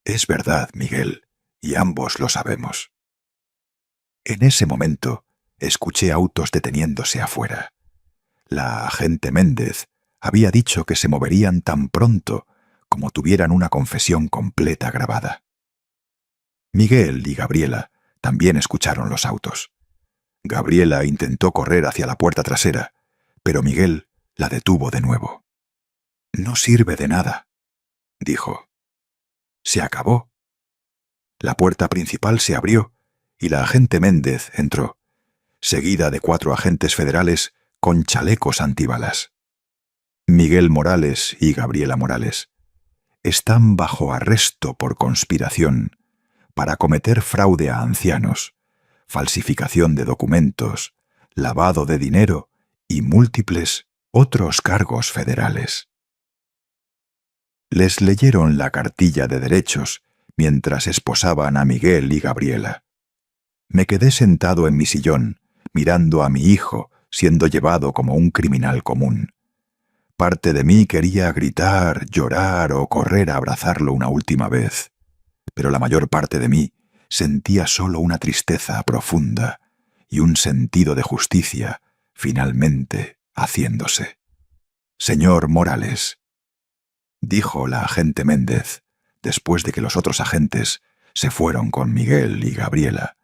Es verdad, Miguel, y ambos lo sabemos. En ese momento, escuché autos deteniéndose afuera. La agente Méndez había dicho que se moverían tan pronto como tuvieran una confesión completa grabada. Miguel y Gabriela también escucharon los autos. Gabriela intentó correr hacia la puerta trasera, pero Miguel la detuvo de nuevo. «No sirve de nada», dijo. «Se acabó». La puerta principal se abrió y la agente Méndez entró, seguida de 4 agentes federales con chalecos antibalas. Miguel Morales y Gabriela Morales están bajo arresto por conspiración para cometer fraude a ancianos, falsificación de documentos, lavado de dinero y múltiples otros cargos federales. Les leyeron la cartilla de derechos mientras esposaban a Miguel y Gabriela. Me quedé sentado en mi sillón, mirando a mi hijo siendo llevado como un criminal común. Parte de mí quería gritar, llorar o correr a abrazarlo una última vez, pero la mayor parte de mí sentía solo una tristeza profunda y un sentido de justicia finalmente haciéndose. «Señor Morales», dijo la agente Méndez, después de que los otros agentes se fueron con Miguel y Gabriela.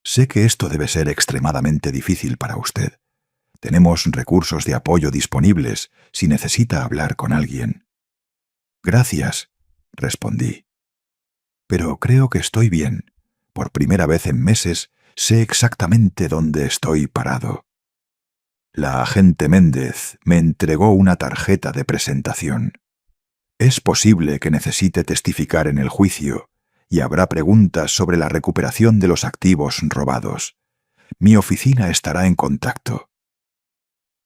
«Sé que esto debe ser extremadamente difícil para usted. Tenemos recursos de apoyo disponibles si necesita hablar con alguien». «Gracias», respondí. «Pero creo que estoy bien. Por primera vez en meses sé exactamente dónde estoy parado». La agente Méndez me entregó una tarjeta de presentación. «Es posible que necesite testificar en el juicio y habrá preguntas sobre la recuperación de los activos robados. Mi oficina estará en contacto».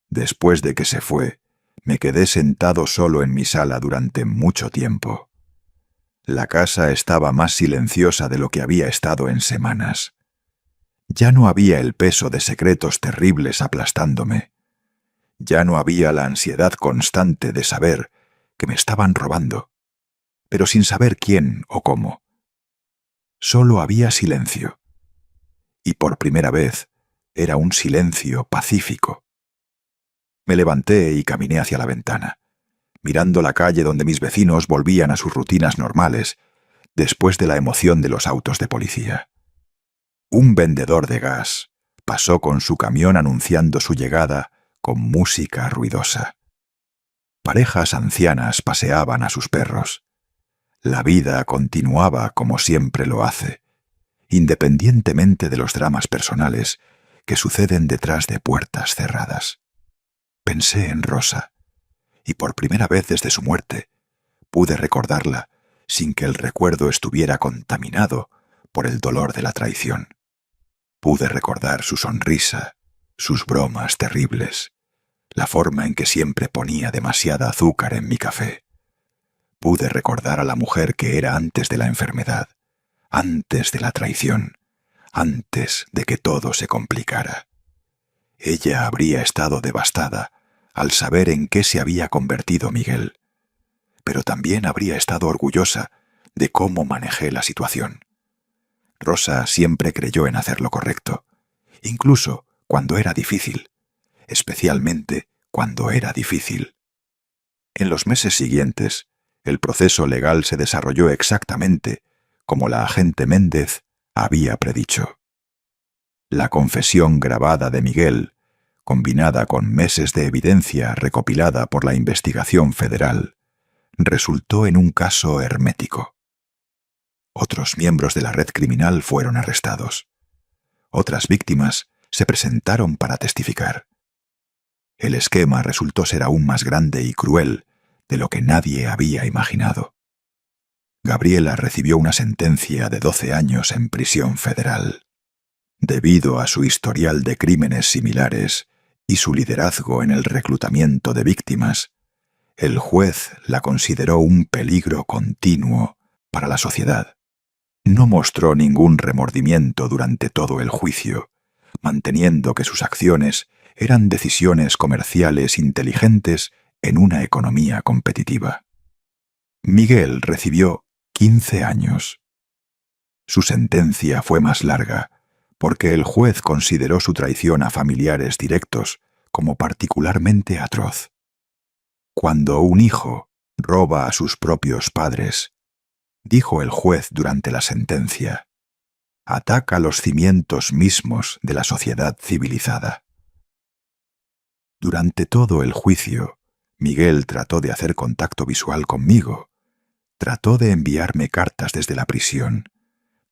Después de que se fue, me quedé sentado solo en mi sala durante mucho tiempo. La casa estaba más silenciosa de lo que había estado en semanas. Ya no había el peso de secretos terribles aplastándome. Ya no había la ansiedad constante de saber que me estaban robando, pero sin saber quién o cómo. Solo había silencio. Y por primera vez era un silencio pacífico. Me levanté y caminé hacia la ventana, mirando la calle donde mis vecinos volvían a sus rutinas normales después de la emoción de los autos de policía. Un vendedor de gas pasó con su camión anunciando su llegada con música ruidosa. Parejas ancianas paseaban a sus perros. La vida continuaba como siempre lo hace, independientemente de los dramas personales que suceden detrás de puertas cerradas. Pensé en Rosa, y por primera vez desde su muerte pude recordarla sin que el recuerdo estuviera contaminado por el dolor de la traición. Pude recordar su sonrisa, sus bromas terribles, la forma en que siempre ponía demasiada azúcar en mi café, pude recordar a la mujer que era antes de la enfermedad, antes de la traición, antes de que todo se complicara. Ella habría estado devastada al saber en qué se había convertido Miguel, pero también habría estado orgullosa de cómo manejé la situación. Rosa siempre creyó en hacer lo correcto, incluso cuando era difícil, especialmente cuando era difícil. En los meses siguientes, el proceso legal se desarrolló exactamente como la agente Méndez había predicho. La confesión grabada de Miguel, combinada con meses de evidencia recopilada por la investigación federal, resultó en un caso hermético. Otros miembros de la red criminal fueron arrestados. Otras víctimas se presentaron para testificar. El esquema resultó ser aún más grande y cruel de lo que nadie había imaginado. Gabriela recibió una sentencia de 12 años en prisión federal. Debido a su historial de crímenes similares y su liderazgo en el reclutamiento de víctimas, el juez la consideró un peligro continuo para la sociedad. No mostró ningún remordimiento durante todo el juicio, manteniendo que sus acciones eran decisiones comerciales inteligentes en una economía competitiva. Miguel recibió 15 años. Su sentencia fue más larga, porque el juez consideró su traición a familiares directos como particularmente atroz. Cuando un hijo roba a sus propios padres, dijo el juez durante la sentencia, ataca los cimientos mismos de la sociedad civilizada. Durante todo el juicio, Miguel trató de hacer contacto visual conmigo, trató de enviarme cartas desde la prisión,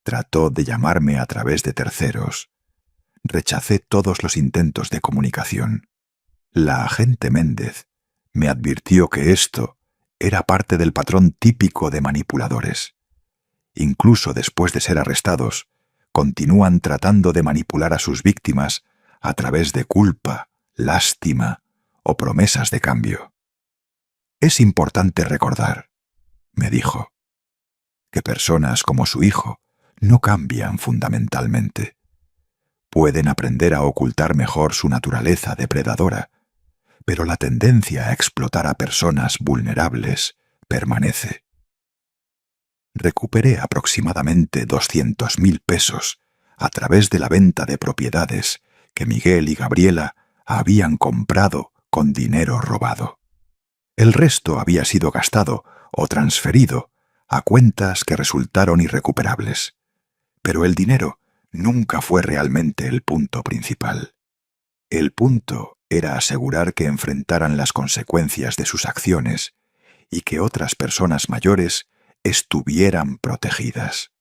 trató de llamarme a través de terceros. Rechacé todos los intentos de comunicación. La agente Méndez me advirtió que esto era parte del patrón típico de manipuladores. Incluso después de ser arrestados, continúan tratando de manipular a sus víctimas a través de culpa, lástima o promesas de cambio. Es importante recordar, me dijo, que personas como su hijo no cambian fundamentalmente. Pueden aprender a ocultar mejor su naturaleza depredadora, pero la tendencia a explotar a personas vulnerables permanece. Recuperé aproximadamente 200.000 pesos a través de la venta de propiedades que Miguel y Gabriela habían comprado con dinero robado. El resto había sido gastado o transferido a cuentas que resultaron irrecuperables. Pero el dinero nunca fue realmente el punto principal. El punto era asegurar que enfrentaran las consecuencias de sus acciones y que otras personas mayores estuvieran protegidas.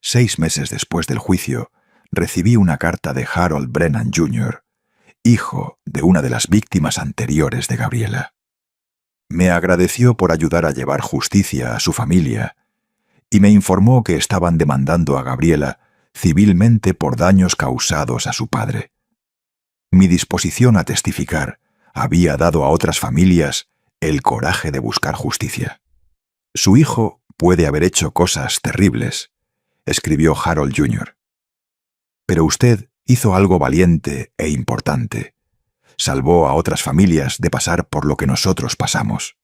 6 meses después del juicio, recibí una carta de Harold Brennan Jr., hijo de una de las víctimas anteriores de Gabriela. Me agradeció por ayudar a llevar justicia a su familia y me informó que estaban demandando a Gabriela civilmente por daños causados a su padre. Mi disposición a testificar había dado a otras familias el coraje de buscar justicia. Su hijo puede haber hecho cosas terribles, escribió Harold Jr., pero usted hizo algo valiente e importante. Salvó a otras familias de pasar por lo que nosotros pasamos.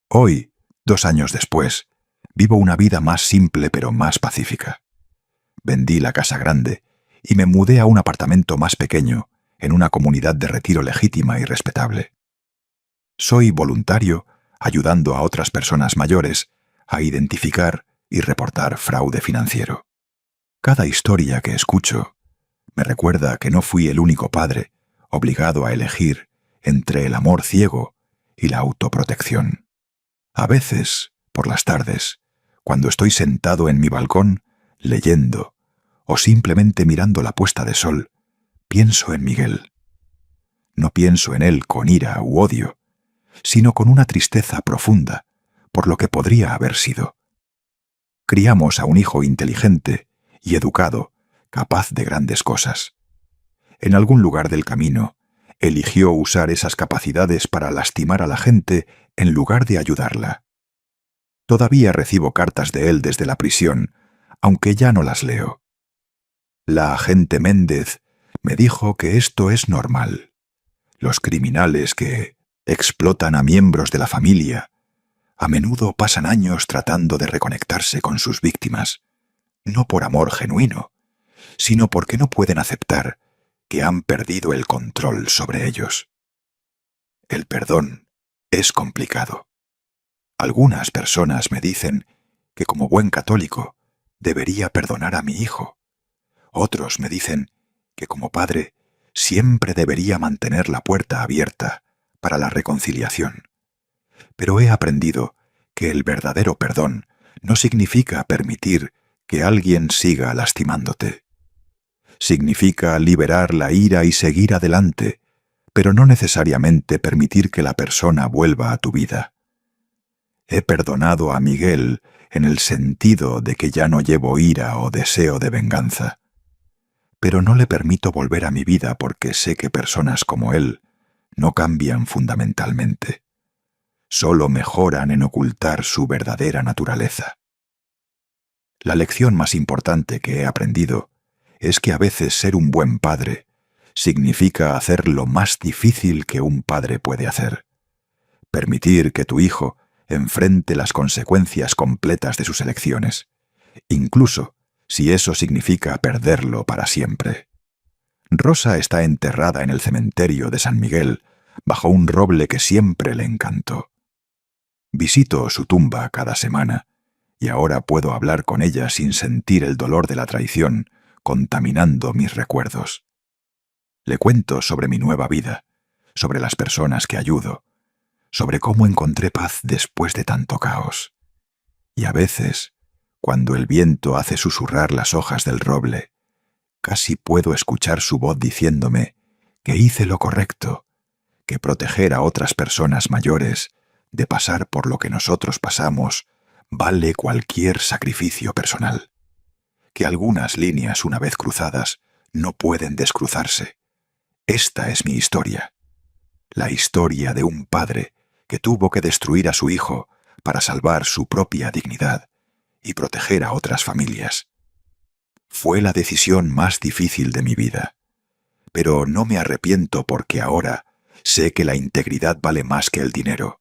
Hoy, 2 años después, vivo una vida más simple pero más pacífica. Vendí la casa grande y me mudé a un apartamento más pequeño en una comunidad de retiro legítima y respetable. Soy voluntario ayudando a otras personas mayores a identificar y reportar fraude financiero. Cada historia que escucho me recuerda que no fui el único padre obligado a elegir entre el amor ciego y la autoprotección. A veces, por las tardes, cuando estoy sentado en mi balcón, leyendo o simplemente mirando la puesta de sol, pienso en Miguel. No pienso en él con ira u odio, sino con una tristeza profunda por lo que podría haber sido. Criamos a un hijo inteligente y educado, capaz de grandes cosas. En algún lugar del camino, eligió usar esas capacidades para lastimar a la gente en lugar de ayudarla. Todavía recibo cartas de él desde la prisión, aunque ya no las leo. La agente Méndez me dijo que esto es normal. Los criminales que explotan a miembros de la familia a menudo pasan años tratando de reconectarse con sus víctimas, no por amor genuino, sino porque no pueden aceptar que han perdido el control sobre ellos. El perdón es complicado. Algunas personas me dicen que como buen católico debería perdonar a mi hijo. Otros me dicen que como padre siempre debería mantener la puerta abierta para la reconciliación. Pero he aprendido que el verdadero perdón no significa permitir que alguien siga lastimándote. Significa liberar la ira y seguir adelante, pero no necesariamente permitir que la persona vuelva a tu vida. He perdonado a Miguel en el sentido de que ya no llevo ira o deseo de venganza. Pero no le permito volver a mi vida porque sé que personas como él no cambian fundamentalmente. Solo mejoran en ocultar su verdadera naturaleza. La lección más importante que he aprendido es que a veces ser un buen padre significa hacer lo más difícil que un padre puede hacer. Permitir que tu hijo enfrente las consecuencias completas de sus elecciones, incluso si eso significa perderlo para siempre. Rosa está enterrada en el cementerio de San Miguel, bajo un roble que siempre le encantó. Visito su tumba cada semana, y ahora puedo hablar con ella sin sentir el dolor de la traición contaminando mis recuerdos. Le cuento sobre mi nueva vida, sobre las personas que ayudo, sobre cómo encontré paz después de tanto caos. Y a veces, cuando el viento hace susurrar las hojas del roble, casi puedo escuchar su voz diciéndome que hice lo correcto, que proteger a otras personas mayores de pasar por lo que nosotros pasamos vale cualquier sacrificio personal, que algunas líneas una vez cruzadas no pueden descruzarse. Esta es mi historia, la historia de un padre que tuvo que destruir a su hijo para salvar su propia dignidad y proteger a otras familias. Fue la decisión más difícil de mi vida, pero no me arrepiento porque ahora sé que la integridad vale más que el dinero.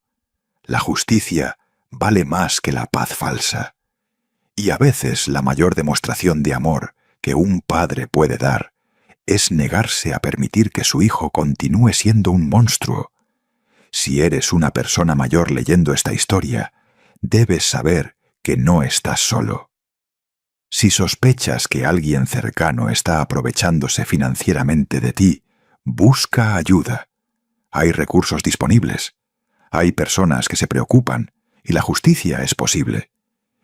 La justicia vale más que la paz falsa. Y a veces la mayor demostración de amor que un padre puede dar es negarse a permitir que su hijo continúe siendo un monstruo. Si eres una persona mayor leyendo esta historia, debes saber que no estás solo. Si sospechas que alguien cercano está aprovechándose financieramente de ti, busca ayuda. Hay recursos disponibles. Hay personas que se preocupan y la justicia es posible.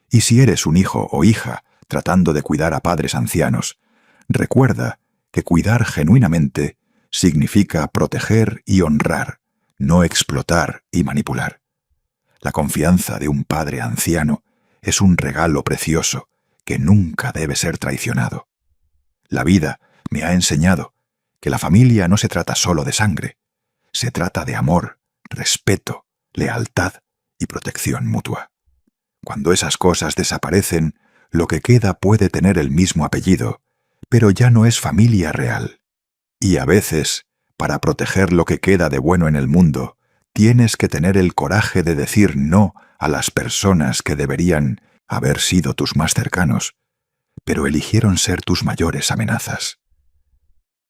Y si eres un hijo o hija tratando de cuidar a padres ancianos, recuerda que cuidar genuinamente significa proteger y honrar, no explotar y manipular. La confianza de un padre anciano es un regalo precioso que nunca debe ser traicionado. La vida me ha enseñado que la familia no se trata solo de sangre, se trata de amor, respeto, lealtad y protección mutua. Cuando esas cosas desaparecen, lo que queda puede tener el mismo apellido, pero ya no es familia real. Y a veces, para proteger lo que queda de bueno en el mundo, tienes que tener el coraje de decir no a las personas que deberían haber sido tus más cercanos, pero eligieron ser tus mayores amenazas.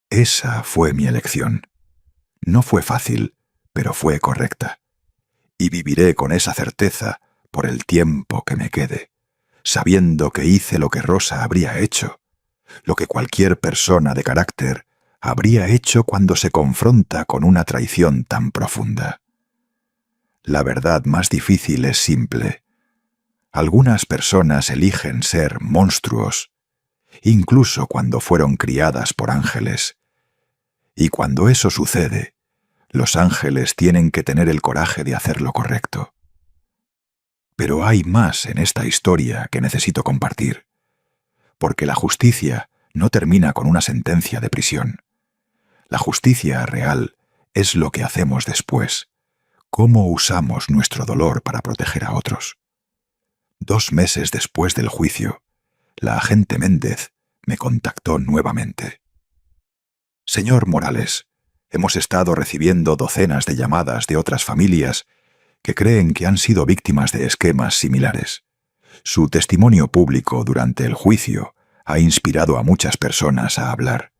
Esa fue mi elección. No fue fácil, pero fue correcta. Y viviré con esa certeza por el tiempo que me quede, sabiendo que hice lo que Rosa habría hecho, lo que cualquier persona de carácter habría hecho cuando se confronta con una traición tan profunda. La verdad más difícil es simple. Algunas personas eligen ser monstruos, incluso cuando fueron criadas por ángeles. Y cuando eso sucede, los ángeles tienen que tener el coraje de hacer lo correcto. Pero hay más en esta historia que necesito compartir, porque la justicia no termina con una sentencia de prisión. La justicia real es lo que hacemos después, cómo usamos nuestro dolor para proteger a otros. 2 meses después del juicio, la agente Méndez me contactó nuevamente. Señor Morales, hemos estado recibiendo docenas de llamadas de otras familias que creen que han sido víctimas de esquemas similares. Su testimonio público durante el juicio ha inspirado a muchas personas a hablar.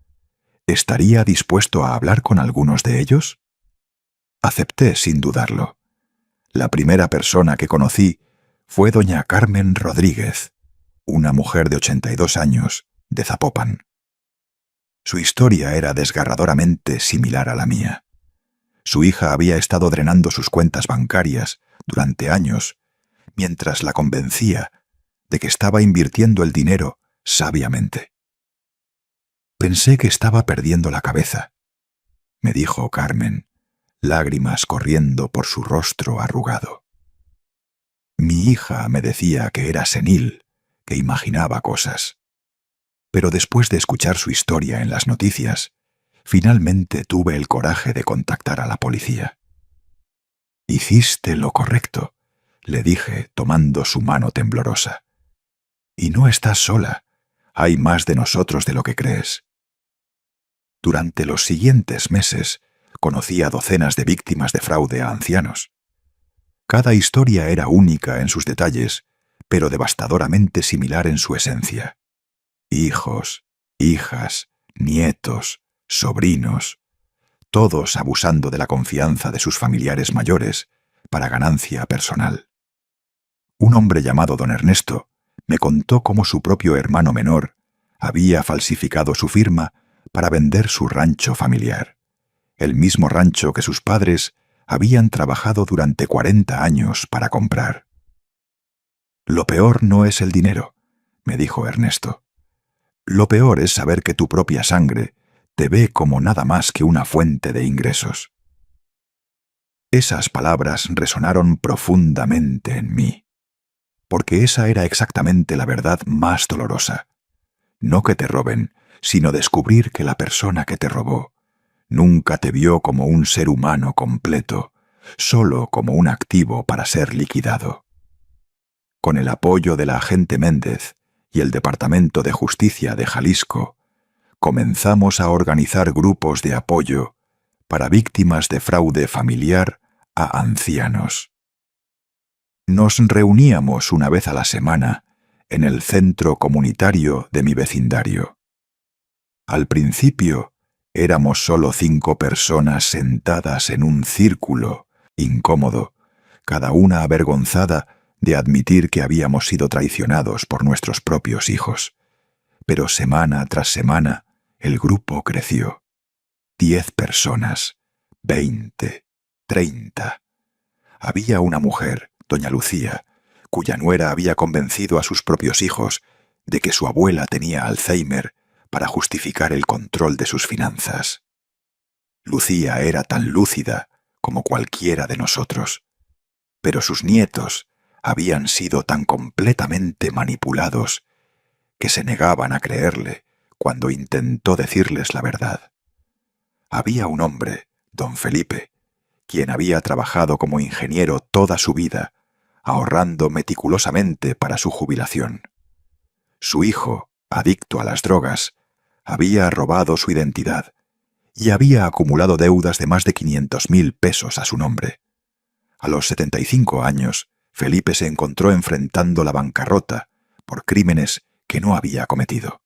¿Estaría dispuesto a hablar con algunos de ellos? Acepté sin dudarlo. La primera persona que conocí fue doña Carmen Rodríguez, una mujer de 82 años, de Zapopan. Su historia era desgarradoramente similar a la mía. Su hija había estado drenando sus cuentas bancarias durante años, mientras la convencía de que estaba invirtiendo el dinero sabiamente. Pensé que estaba perdiendo la cabeza, me dijo Carmen, lágrimas corriendo por su rostro arrugado. Mi hija me decía que era senil, que imaginaba cosas. Pero después de escuchar su historia en las noticias, finalmente tuve el coraje de contactar a la policía. Hiciste lo correcto, le dije tomando su mano temblorosa. Y no estás sola, hay más de nosotros de lo que crees. Durante los siguientes meses conocí a docenas de víctimas de fraude a ancianos. Cada historia era única en sus detalles, pero devastadoramente similar en su esencia. Hijos, hijas, nietos, sobrinos, todos abusando de la confianza de sus familiares mayores para ganancia personal. Un hombre llamado don Ernesto me contó cómo su propio hermano menor había falsificado su firma para vender su rancho familiar, el mismo rancho que sus padres habían trabajado durante 40 años para comprar. Lo peor no es el dinero, me dijo Ernesto. Lo peor es saber que tu propia sangre te ve como nada más que una fuente de ingresos. Esas palabras resonaron profundamente en mí, porque esa era exactamente la verdad más dolorosa. No que te roben, sino descubrir que la persona que te robó nunca te vio como un ser humano completo, solo como un activo para ser liquidado. Con el apoyo de la agente Méndez y el Departamento de Justicia de Jalisco, comenzamos a organizar grupos de apoyo para víctimas de fraude familiar a ancianos. Nos reuníamos una vez a la semana en el centro comunitario de mi vecindario. Al principio éramos solo 5 personas sentadas en un círculo incómodo, cada una avergonzada de admitir que habíamos sido traicionados por nuestros propios hijos. Pero semana tras semana el grupo creció. 10 personas, 20, 30. Había una mujer, doña Lucía, cuya nuera había convencido a sus propios hijos de que su abuela tenía Alzheimer para justificar el control de sus finanzas. Lucía era tan lúcida como cualquiera de nosotros, pero sus nietos habían sido tan completamente manipulados que se negaban a creerle cuando intentó decirles la verdad. Había un hombre, don Felipe, quien había trabajado como ingeniero toda su vida, ahorrando meticulosamente para su jubilación. Su hijo, adicto a las drogas, había robado su identidad y había acumulado deudas de más de 500.000 pesos a su nombre. A los 75 años, Felipe se encontró enfrentando la bancarrota por crímenes que no había cometido.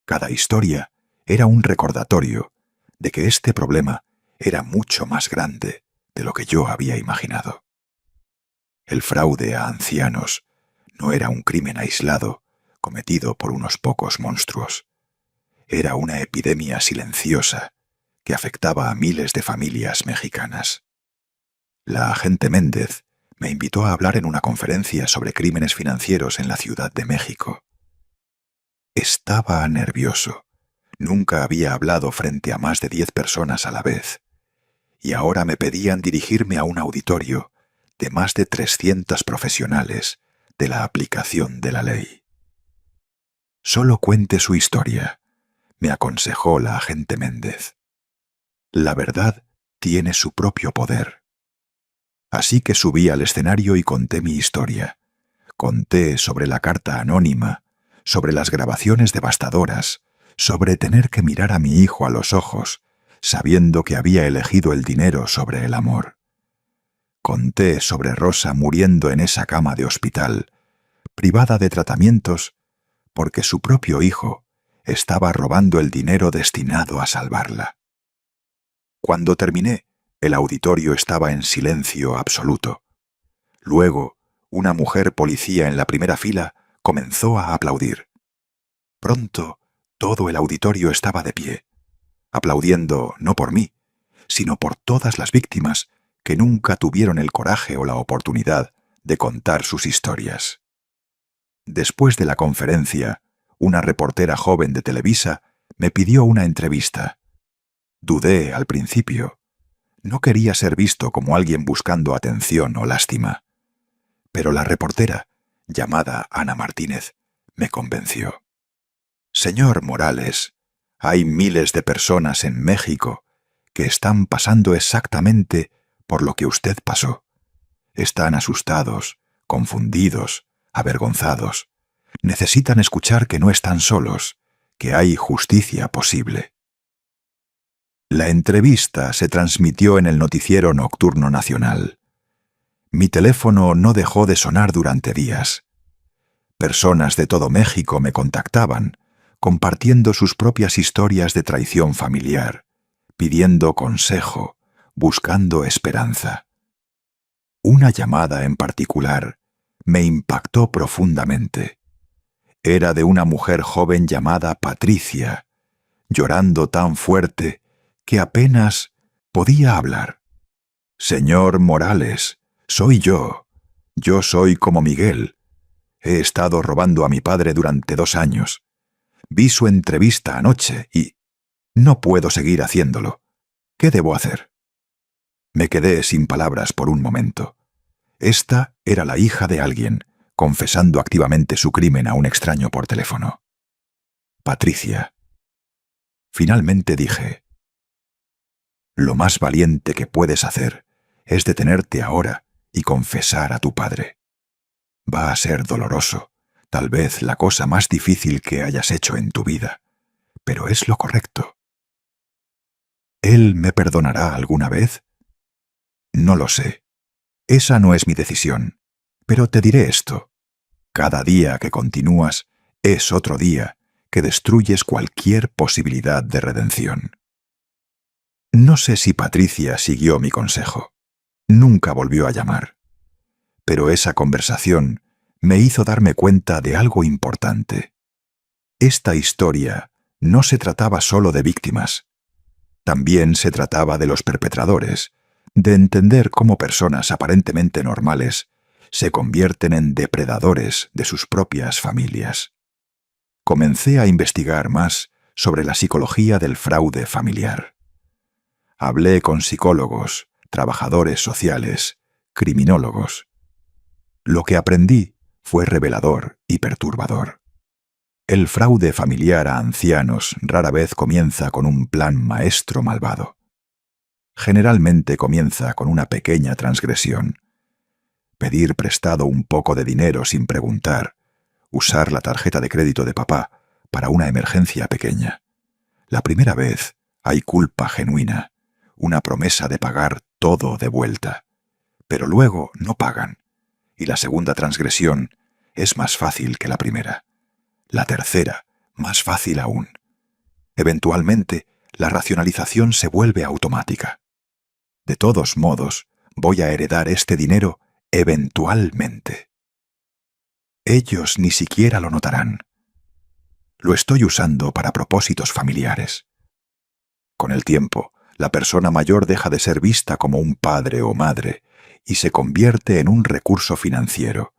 Cada historia era un recordatorio de que este problema era mucho más grande de lo que yo había imaginado. El fraude a ancianos no era un crimen aislado cometido por unos pocos monstruos. Era una epidemia silenciosa que afectaba a miles de familias mexicanas. La agente Méndez me invitó a hablar en una conferencia sobre crímenes financieros en la Ciudad de México. Estaba nervioso. Nunca había hablado frente a más de 10 personas a la vez, y ahora me pedían dirigirme a un auditorio de más de 300 profesionales de la aplicación de la ley. Solo cuente su historia, me aconsejó la agente Méndez. La verdad tiene su propio poder. Así que subí al escenario y conté mi historia, Conté sobre la carta anónima, sobre las grabaciones devastadoras, sobre tener que mirar a mi hijo a los ojos, sabiendo que había elegido el dinero sobre el amor. Conté sobre Rosa muriendo en esa cama de hospital, privada de tratamientos, porque su propio hijo estaba robando el dinero destinado a salvarla. Cuando terminé, el auditorio estaba en silencio absoluto. Luego, una mujer policía en la primera fila comenzó a aplaudir. Pronto, todo el auditorio estaba de pie, aplaudiendo no por mí, sino por todas las víctimas que nunca tuvieron el coraje o la oportunidad de contar sus historias. Después de la conferencia, una reportera joven de Televisa me pidió una entrevista. Dudé al principio. No quería ser visto como alguien buscando atención o lástima. Pero la reportera, llamada Ana Martínez, me convenció. Señor Morales, hay miles de personas en México que están pasando exactamente por lo que usted pasó. Están asustados, confundidos, avergonzados. Necesitan escuchar que no están solos, que hay justicia posible. La entrevista se transmitió en el noticiero nocturno nacional. Mi teléfono no dejó de sonar durante días. Personas de todo México me contactaban, compartiendo sus propias historias de traición familiar, pidiendo consejo, buscando esperanza. Una llamada en particular me impactó profundamente. Era de una mujer joven llamada Patricia, llorando tan fuerte que apenas podía hablar. Señor Morales, soy yo. Yo soy como Miguel. He estado robando a mi padre durante 2 años. Vi su entrevista anoche y no puedo seguir haciéndolo. ¿Qué debo hacer? Me quedé sin palabras por un momento. Esta era la hija de alguien, confesando activamente su crimen a un extraño por teléfono. Patricia. Finalmente dije: lo más valiente que puedes hacer es detenerte ahora y confesar a tu padre. Va a ser doloroso, tal vez la cosa más difícil que hayas hecho en tu vida, pero es lo correcto. ¿Él me perdonará alguna vez? No lo sé. Esa no es mi decisión, pero te diré esto. Cada día que continúas es otro día que destruyes cualquier posibilidad de redención. No sé si Patricia siguió mi consejo. Nunca volvió a llamar. Pero esa conversación me hizo darme cuenta de algo importante. Esta historia no se trataba solo de víctimas. También se trataba de los perpetradores, de entender cómo personas aparentemente normales se convierten en depredadores de sus propias familias. Comencé a investigar más sobre la psicología del fraude familiar. Hablé con psicólogos, trabajadores sociales, criminólogos. Lo que aprendí fue revelador y perturbador. El fraude familiar a ancianos rara vez comienza con un plan maestro malvado. Generalmente comienza con una pequeña transgresión. Pedir prestado un poco de dinero sin preguntar, usar la tarjeta de crédito de papá para una emergencia pequeña. La primera vez hay culpa genuina, una promesa de pagar todo de vuelta. Pero luego no pagan, y la segunda transgresión es más fácil que la primera. La tercera, más fácil aún. Eventualmente, la racionalización se vuelve automática. De todos modos, voy a heredar este dinero eventualmente. Ellos ni siquiera lo notarán. Lo estoy usando para propósitos familiares. Con el tiempo, la persona mayor deja de ser vista como un padre o madre y se convierte en un recurso financiero.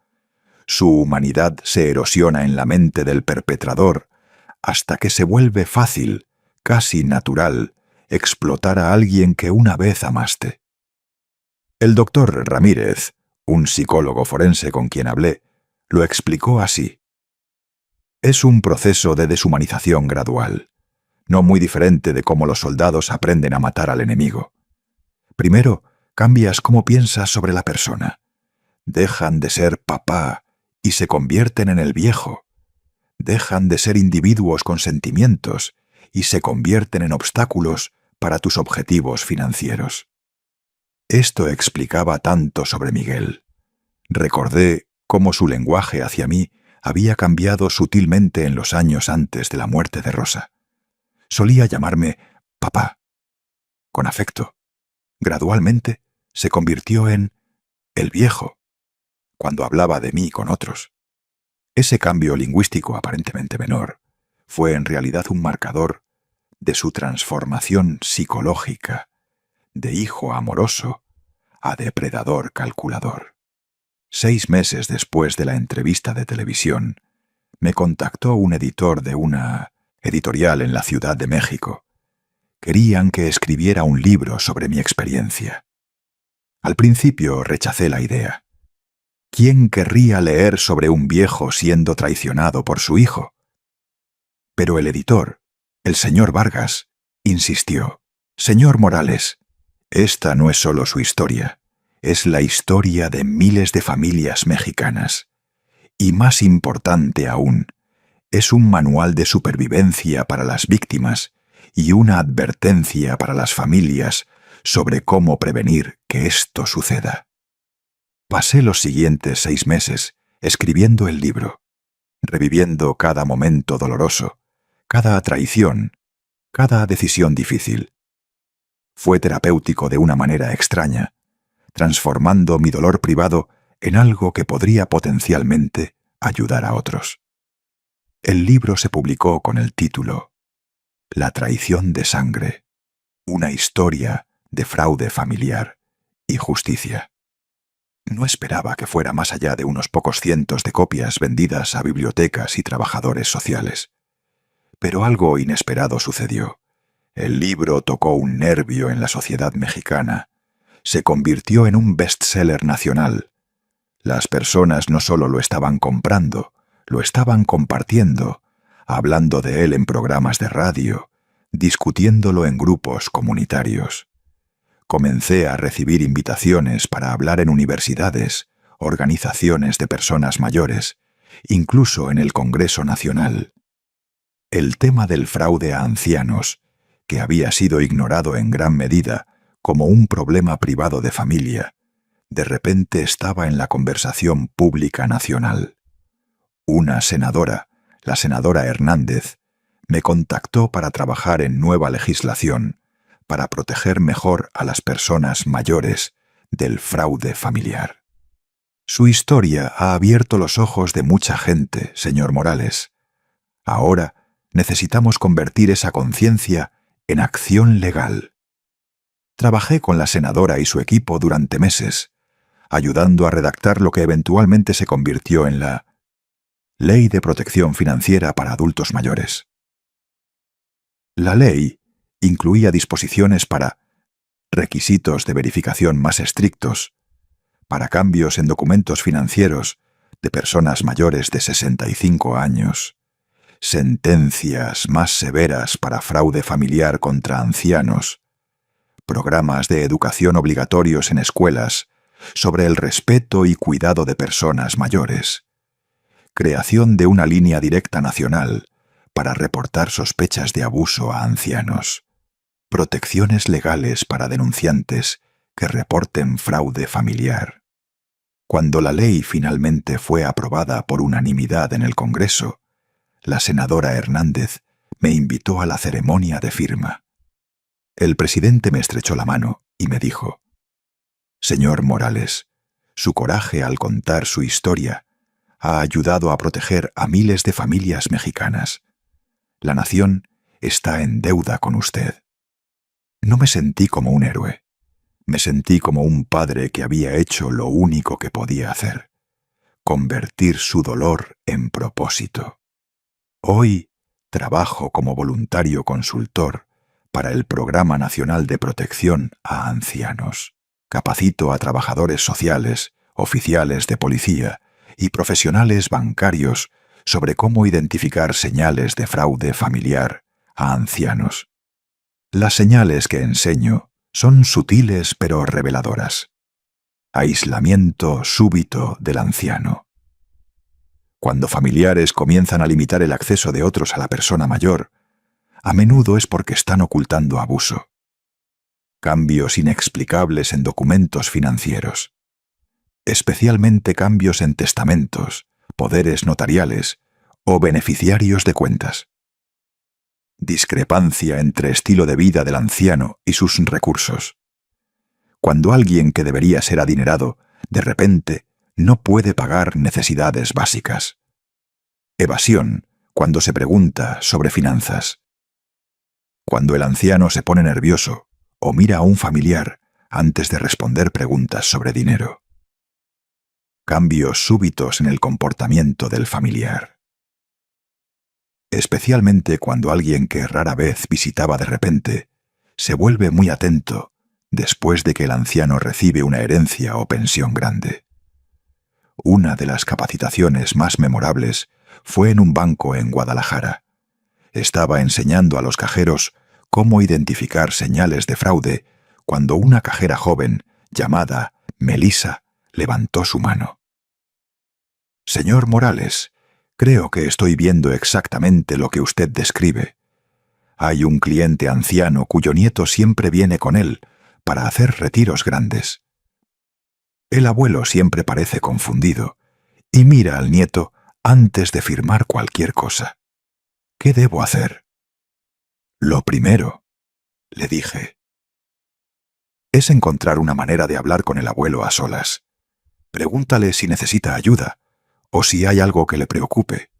Su humanidad se erosiona en la mente del perpetrador hasta que se vuelve fácil, casi natural, explotar a alguien que una vez amaste. El doctor Ramírez, un psicólogo forense con quien hablé, lo explicó así. Es un proceso de deshumanización gradual, no muy diferente de cómo los soldados aprenden a matar al enemigo. Primero, cambias cómo piensas sobre la persona. Dejan de ser papá y se convierten en el viejo. Dejan de ser individuos con sentimientos y se convierten en obstáculos para tus objetivos financieros. Esto explicaba tanto sobre Miguel. Recordé cómo su lenguaje hacia mí había cambiado sutilmente en los años antes de la muerte de Rosa. Solía llamarme papá, con afecto. Gradualmente se convirtió en el viejo cuando hablaba de mí con otros. Ese cambio lingüístico aparentemente menor fue en realidad un marcador de su transformación psicológica, de hijo amoroso a depredador calculador. 6 meses después de la entrevista de televisión, me contactó un editor de una editorial en la Ciudad de México. Querían que escribiera un libro sobre mi experiencia. Al principio rechacé la idea. ¿Quién querría leer sobre un viejo siendo traicionado por su hijo? Pero el editor, el señor Vargas, insistió. Señor Morales, esta no es solo su historia, es la historia de miles de familias mexicanas. Y más importante aún, es un manual de supervivencia para las víctimas y una advertencia para las familias sobre cómo prevenir que esto suceda. Pasé los siguientes 6 meses escribiendo el libro, reviviendo cada momento doloroso, cada traición, cada decisión difícil. Fue terapéutico de una manera extraña, transformando mi dolor privado en algo que podría potencialmente ayudar a otros. El libro se publicó con el título La traición de sangre, una historia de fraude familiar y justicia. No esperaba que fuera más allá de unos pocos cientos de copias vendidas a bibliotecas y trabajadores sociales. Pero algo inesperado sucedió. El libro tocó un nervio en la sociedad mexicana. Se convirtió en un bestseller nacional. Las personas no solo lo estaban comprando, lo estaban compartiendo, hablando de él en programas de radio, discutiéndolo en grupos comunitarios. Comencé a recibir invitaciones para hablar en universidades, organizaciones de personas mayores, incluso en el Congreso Nacional. El tema del fraude a ancianos, que había sido ignorado en gran medida como un problema privado de familia, de repente estaba en la conversación pública nacional. Una senadora, la senadora Hernández, me contactó para trabajar en nueva legislación, para proteger mejor a las personas mayores del fraude familiar. Su historia ha abierto los ojos de mucha gente, señor Morales. Ahora necesitamos convertir esa conciencia en acción legal. Trabajé con la senadora y su equipo durante meses, ayudando a redactar lo que eventualmente se convirtió en la Ley de Protección Financiera para Adultos Mayores. La ley incluía disposiciones para requisitos de verificación más estrictos, para cambios en documentos financieros de personas mayores de 65 años, sentencias más severas para fraude familiar contra ancianos, programas de educación obligatorios en escuelas sobre el respeto y cuidado de personas mayores, creación de una línea directa nacional para reportar sospechas de abuso a ancianos, protecciones legales para denunciantes que reporten fraude familiar. Cuando la ley finalmente fue aprobada por unanimidad en el Congreso, la senadora Hernández me invitó a la ceremonia de firma. El presidente me estrechó la mano y me dijo: «Señor Morales, su coraje al contar su historia ha ayudado a proteger a miles de familias mexicanas. La nación está en deuda con usted». No me sentí como un héroe. Me sentí como un padre que había hecho lo único que podía hacer: convertir su dolor en propósito. Hoy trabajo como voluntario consultor para el Programa Nacional de Protección a Ancianos. Capacito a trabajadores sociales, oficiales de policía y profesionales bancarios sobre cómo identificar señales de fraude familiar a ancianos. Las señales que enseño son sutiles pero reveladoras. Aislamiento súbito del anciano. Cuando familiares comienzan a limitar el acceso de otros a la persona mayor, a menudo es porque están ocultando abuso. Cambios inexplicables en documentos financieros, especialmente cambios en testamentos, poderes notariales o beneficiarios de cuentas. Discrepancia entre estilo de vida del anciano y sus recursos. Cuando alguien que debería ser adinerado, de repente, no puede pagar necesidades básicas. Evasión cuando se pregunta sobre finanzas. Cuando el anciano se pone nervioso o mira a un familiar antes de responder preguntas sobre dinero. Cambios súbitos en el comportamiento del familiar. Especialmente cuando alguien que rara vez visitaba de repente se vuelve muy atento después de que el anciano recibe una herencia o pensión grande. Una de las capacitaciones más memorables fue en un banco en Guadalajara. Estaba enseñando a los cajeros cómo identificar señales de fraude cuando una cajera joven llamada Melissa levantó su mano. «Señor Morales, creo que estoy viendo exactamente lo que usted describe. Hay un cliente anciano cuyo nieto siempre viene con él para hacer retiros grandes. El abuelo siempre parece confundido y mira al nieto antes de firmar cualquier cosa. ¿Qué debo hacer?» «Lo primero», le dije, «es encontrar una manera de hablar con el abuelo a solas. Pregúntale si necesita ayuda o si hay algo que le preocupe.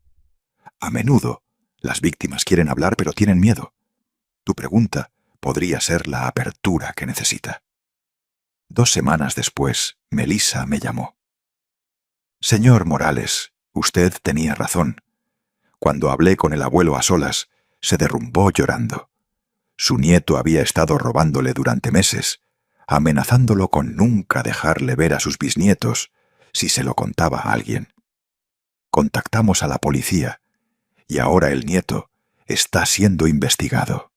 A menudo, las víctimas quieren hablar pero tienen miedo. Tu pregunta podría ser la apertura que necesita». 2 semanas después, Melissa me llamó. «Señor Morales, usted tenía razón. Cuando hablé con el abuelo a solas, se derrumbó llorando. Su nieto había estado robándole durante meses, amenazándolo con nunca dejarle ver a sus bisnietos si se lo contaba a alguien. Contactamos a la policía y ahora el nieto está siendo investigado».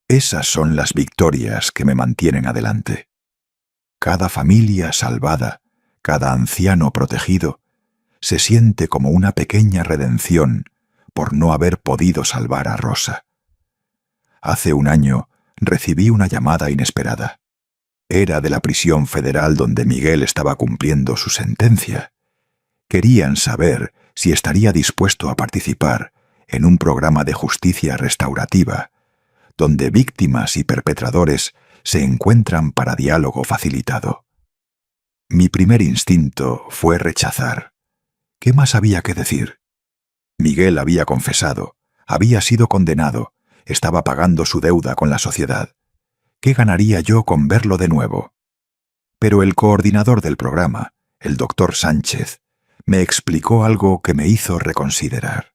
Esas son las victorias que me mantienen adelante. Cada familia salvada, cada anciano protegido, se siente como una pequeña redención por no haber podido salvar a Rosa. Hace un año recibí una llamada inesperada. Era de la prisión federal donde Miguel estaba cumpliendo su sentencia. Querían saber si estaría dispuesto a participar en un programa de justicia restaurativa, donde víctimas y perpetradores se encuentran para diálogo facilitado. Mi primer instinto fue rechazar. ¿Qué más había que decir? Miguel había confesado, había sido condenado, estaba pagando su deuda con la sociedad. ¿Qué ganaría yo con verlo de nuevo? Pero el coordinador del programa, el doctor Sánchez, me explicó algo que me hizo reconsiderar.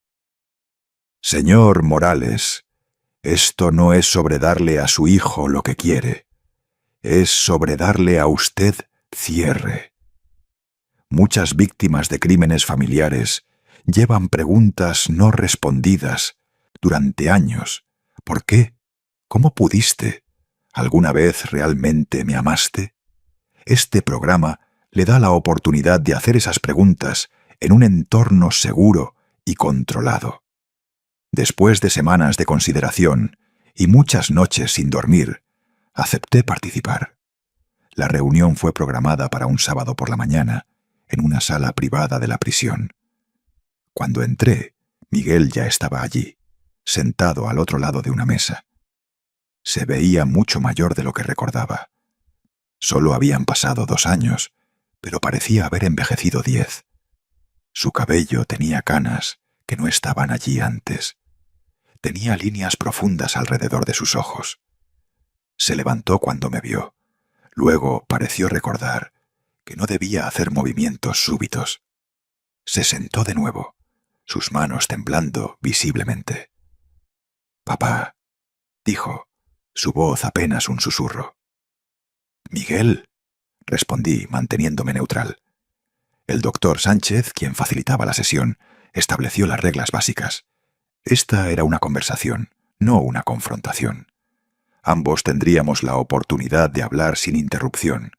«Señor Morales, esto no es sobre darle a su hijo lo que quiere, es sobre darle a usted cierre. Muchas víctimas de crímenes familiares llevan preguntas no respondidas durante años. ¿Por qué? ¿Cómo pudiste? ¿Alguna vez realmente me amaste? Este programa le da la oportunidad de hacer esas preguntas en un entorno seguro y controlado. Después de semanas de consideración y muchas noches sin dormir, acepté participar. La reunión fue programada para un sábado por la mañana, en una sala privada de la prisión. Cuando entré, Miguel ya estaba allí, sentado al otro lado de una mesa. Se veía mucho mayor de lo que recordaba. Solo habían pasado 2 años, pero parecía haber envejecido 10. Su cabello tenía canas que no estaban allí antes. Tenía líneas profundas alrededor de sus ojos. Se levantó cuando me vio. Luego pareció recordar que no debía hacer movimientos súbitos. Se sentó de nuevo, sus manos temblando visiblemente. «Papá», dijo, su voz apenas un susurro. «Miguel», respondí manteniéndome neutral. El doctor Sánchez, quien facilitaba la sesión, estableció las reglas básicas. Esta era una conversación, no una confrontación. Ambos tendríamos la oportunidad de hablar sin interrupción.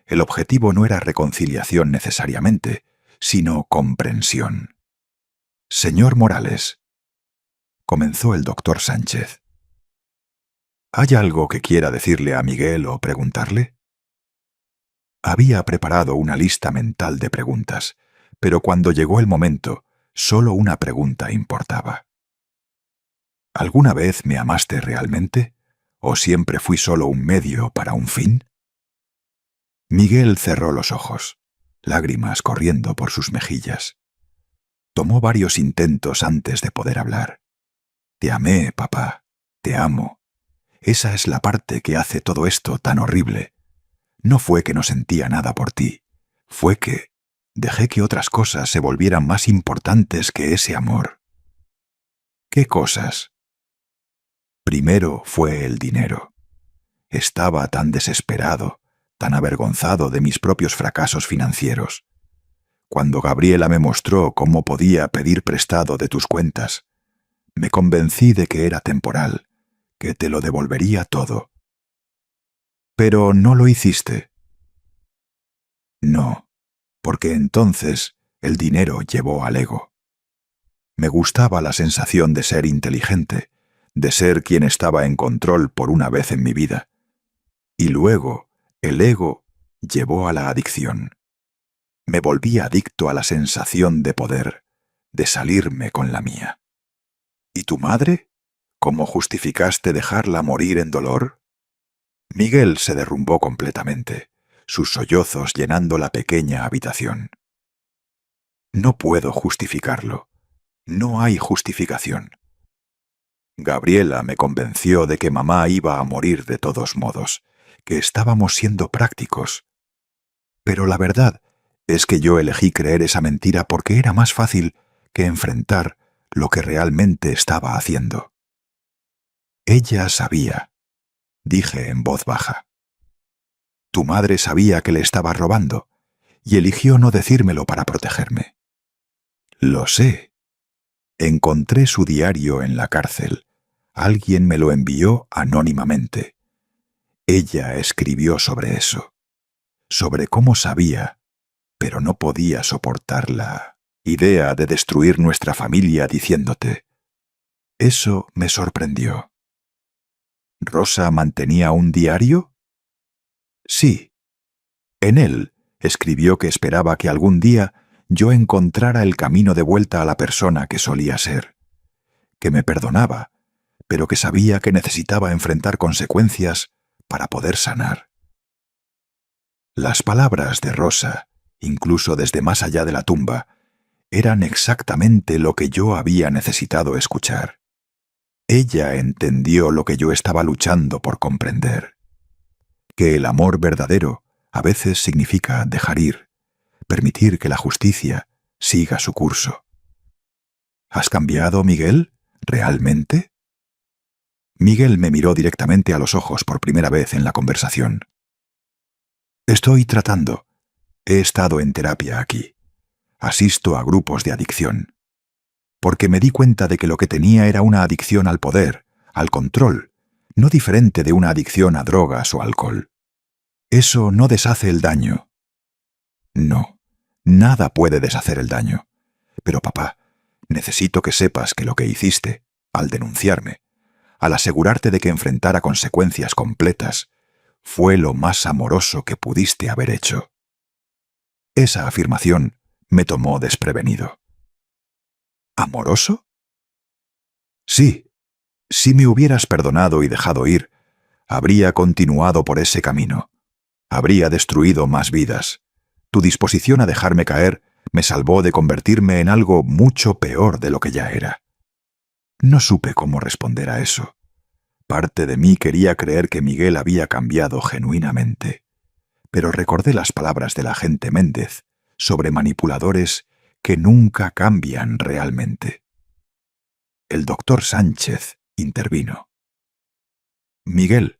El objetivo no era reconciliación necesariamente, sino comprensión. Señor Morales, comenzó el doctor Sánchez. ¿Hay algo que quiera decirle a Miguel o preguntarle? Había preparado una lista mental de preguntas, pero cuando llegó el momento, solo una pregunta importaba. ¿Alguna vez me amaste realmente? ¿O siempre fui solo un medio para un fin? Miguel cerró los ojos, lágrimas corriendo por sus mejillas. Tomó varios intentos antes de poder hablar. Te amé, papá, te amo. Esa es la parte que hace todo esto tan horrible. No fue que no sentía nada por ti, fue que dejé que otras cosas se volvieran más importantes que ese amor. ¿Qué cosas? Primero fue el dinero. Estaba tan desesperado, tan avergonzado de mis propios fracasos financieros. Cuando Gabriela me mostró cómo podía pedir prestado de tus cuentas, me convencí de que era temporal, que te lo devolvería todo. Pero no lo hiciste. No, porque entonces el dinero llevó al ego. Me gustaba la sensación de ser inteligente, de ser quien estaba en control por una vez en mi vida. Y luego, el ego llevó a la adicción. Me volví adicto a la sensación de poder, de salirme con la mía. ¿Y tu madre? ¿Cómo justificaste dejarla morir en dolor? Miguel se derrumbó completamente, sus sollozos llenando la pequeña habitación. No puedo justificarlo. No hay justificación. Gabriela me convenció de que mamá iba a morir de todos modos, que estábamos siendo prácticos. Pero la verdad es que yo elegí creer esa mentira porque era más fácil que enfrentar lo que realmente estaba haciendo. Ella sabía, dije en voz baja. Tu madre sabía que le estaba robando y eligió no decírmelo para protegerme. Lo sé. Encontré su diario en la cárcel. Alguien me lo envió anónimamente. Ella escribió sobre eso, sobre cómo sabía, pero no podía soportar la idea de destruir nuestra familia diciéndote. Eso me sorprendió. ¿Rosa mantenía un diario? Sí. En él escribió que esperaba que algún día yo encontrara el camino de vuelta a la persona que solía ser, que me perdonaba, pero que sabía que necesitaba enfrentar consecuencias para poder sanar. Las palabras de Rosa, incluso desde más allá de la tumba, eran exactamente lo que yo había necesitado escuchar. Ella entendió lo que yo estaba luchando por comprender, que el amor verdadero a veces significa dejar ir, permitir que la justicia siga su curso. ¿Has cambiado, Miguel? ¿Realmente? Miguel me miró directamente a los ojos por primera vez en la conversación. Estoy tratando. He estado en terapia aquí. Asisto a grupos de adicción. Porque me di cuenta de que lo que tenía era una adicción al poder, al control, no diferente de una adicción a drogas o alcohol. Eso no deshace el daño. No, nada puede deshacer el daño. Pero papá, necesito que sepas que lo que hiciste, al denunciarme, al asegurarte de que enfrentara consecuencias completas, fue lo más amoroso que pudiste haber hecho. Esa afirmación me tomó desprevenido. ¿Amoroso? Sí. Si me hubieras perdonado y dejado ir, habría continuado por ese camino. Habría destruido más vidas. Tu disposición a dejarme caer me salvó de convertirme en algo mucho peor de lo que ya era. No supe cómo responder a eso. Parte de mí quería creer que Miguel había cambiado genuinamente, pero recordé las palabras del agente Méndez sobre manipuladores que nunca cambian realmente. El doctor Sánchez intervino. Miguel,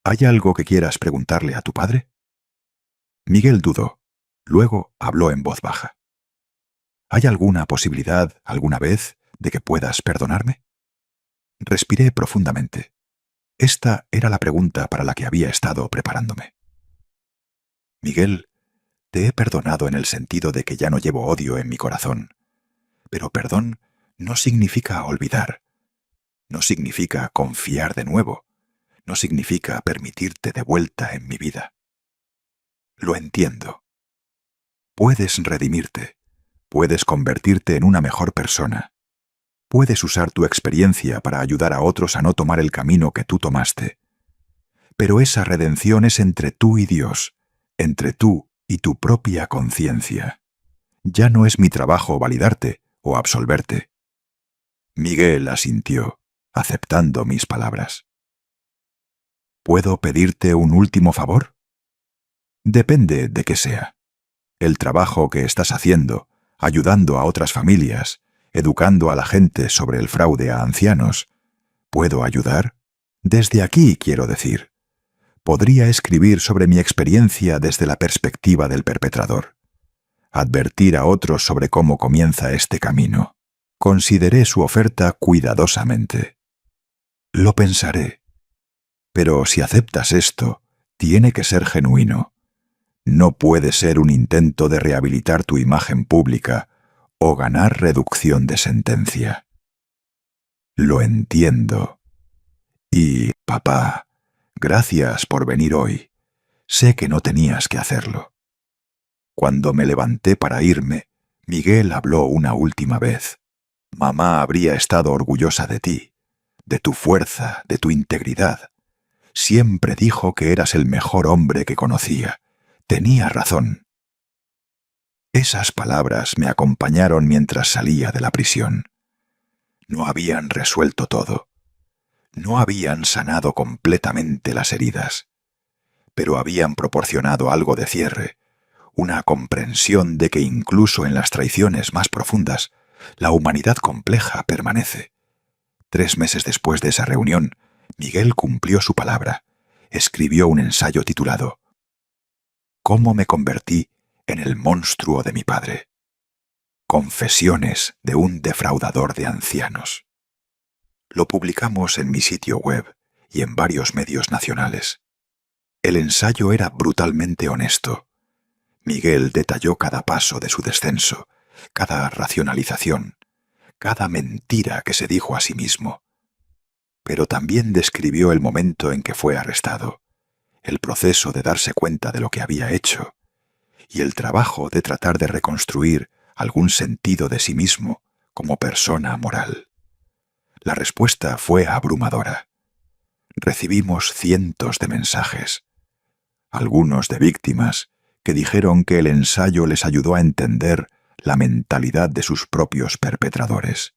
¿hay algo que quieras preguntarle a tu padre? Miguel dudó. Luego habló en voz baja. ¿Hay alguna posibilidad, alguna vez, de que puedas perdonarme? Respiré profundamente. Esta era la pregunta para la que había estado preparándome. Miguel, Te he perdonado en el sentido de que ya no llevo odio en mi corazón. Pero perdón no significa olvidar. No significa confiar de nuevo. No significa permitirte de vuelta en mi vida. Lo entiendo. Puedes redimirte. Puedes convertirte en una mejor persona. Puedes usar tu experiencia para ayudar a otros a no tomar el camino que tú tomaste. Pero esa redención es entre tú y Dios, entre tú y tu propia conciencia. Ya no es mi trabajo validarte o absolverte. Miguel asintió, aceptando mis palabras. ¿Puedo pedirte un último favor? Depende de qué sea. El trabajo que estás haciendo, ayudando a otras familias, educando a la gente sobre el fraude a ancianos. ¿Puedo ayudar? Desde aquí, quiero decir. Podría escribir sobre mi experiencia desde la perspectiva del perpetrador. Advertir a otros sobre cómo comienza este camino. Consideré su oferta cuidadosamente. Lo pensaré. Pero si aceptas esto, tiene que ser genuino. No puede ser un intento de rehabilitar tu imagen pública o ganar reducción de sentencia. Lo entiendo. Y, papá, gracias por venir hoy. Sé que no tenías que hacerlo. Cuando me levanté para irme, Miguel habló una última vez. Mamá habría estado orgullosa de ti, de tu fuerza, de tu integridad. Siempre dijo que eras el mejor hombre que conocía. Tenía razón. Esas palabras me acompañaron mientras salía de la prisión. No habían resuelto todo. No habían sanado completamente las heridas, pero habían proporcionado algo de cierre, una comprensión de que incluso en las traiciones más profundas, la humanidad compleja permanece. 3 meses después de esa reunión, Miguel cumplió su palabra. Escribió un ensayo titulado «Cómo me convertí en el monstruo de mi padre». Confesiones de un defraudador de ancianos. Lo publicamos en mi sitio web y en varios medios nacionales. El ensayo era brutalmente honesto. Miguel detalló cada paso de su descenso, cada racionalización, cada mentira que se dijo a sí mismo. Pero también describió el momento en que fue arrestado, el proceso de darse cuenta de lo que había hecho, y el trabajo de tratar de reconstruir algún sentido de sí mismo como persona moral. La respuesta fue abrumadora. Recibimos cientos de mensajes, algunos de víctimas que dijeron que el ensayo les ayudó a entender la mentalidad de sus propios perpetradores.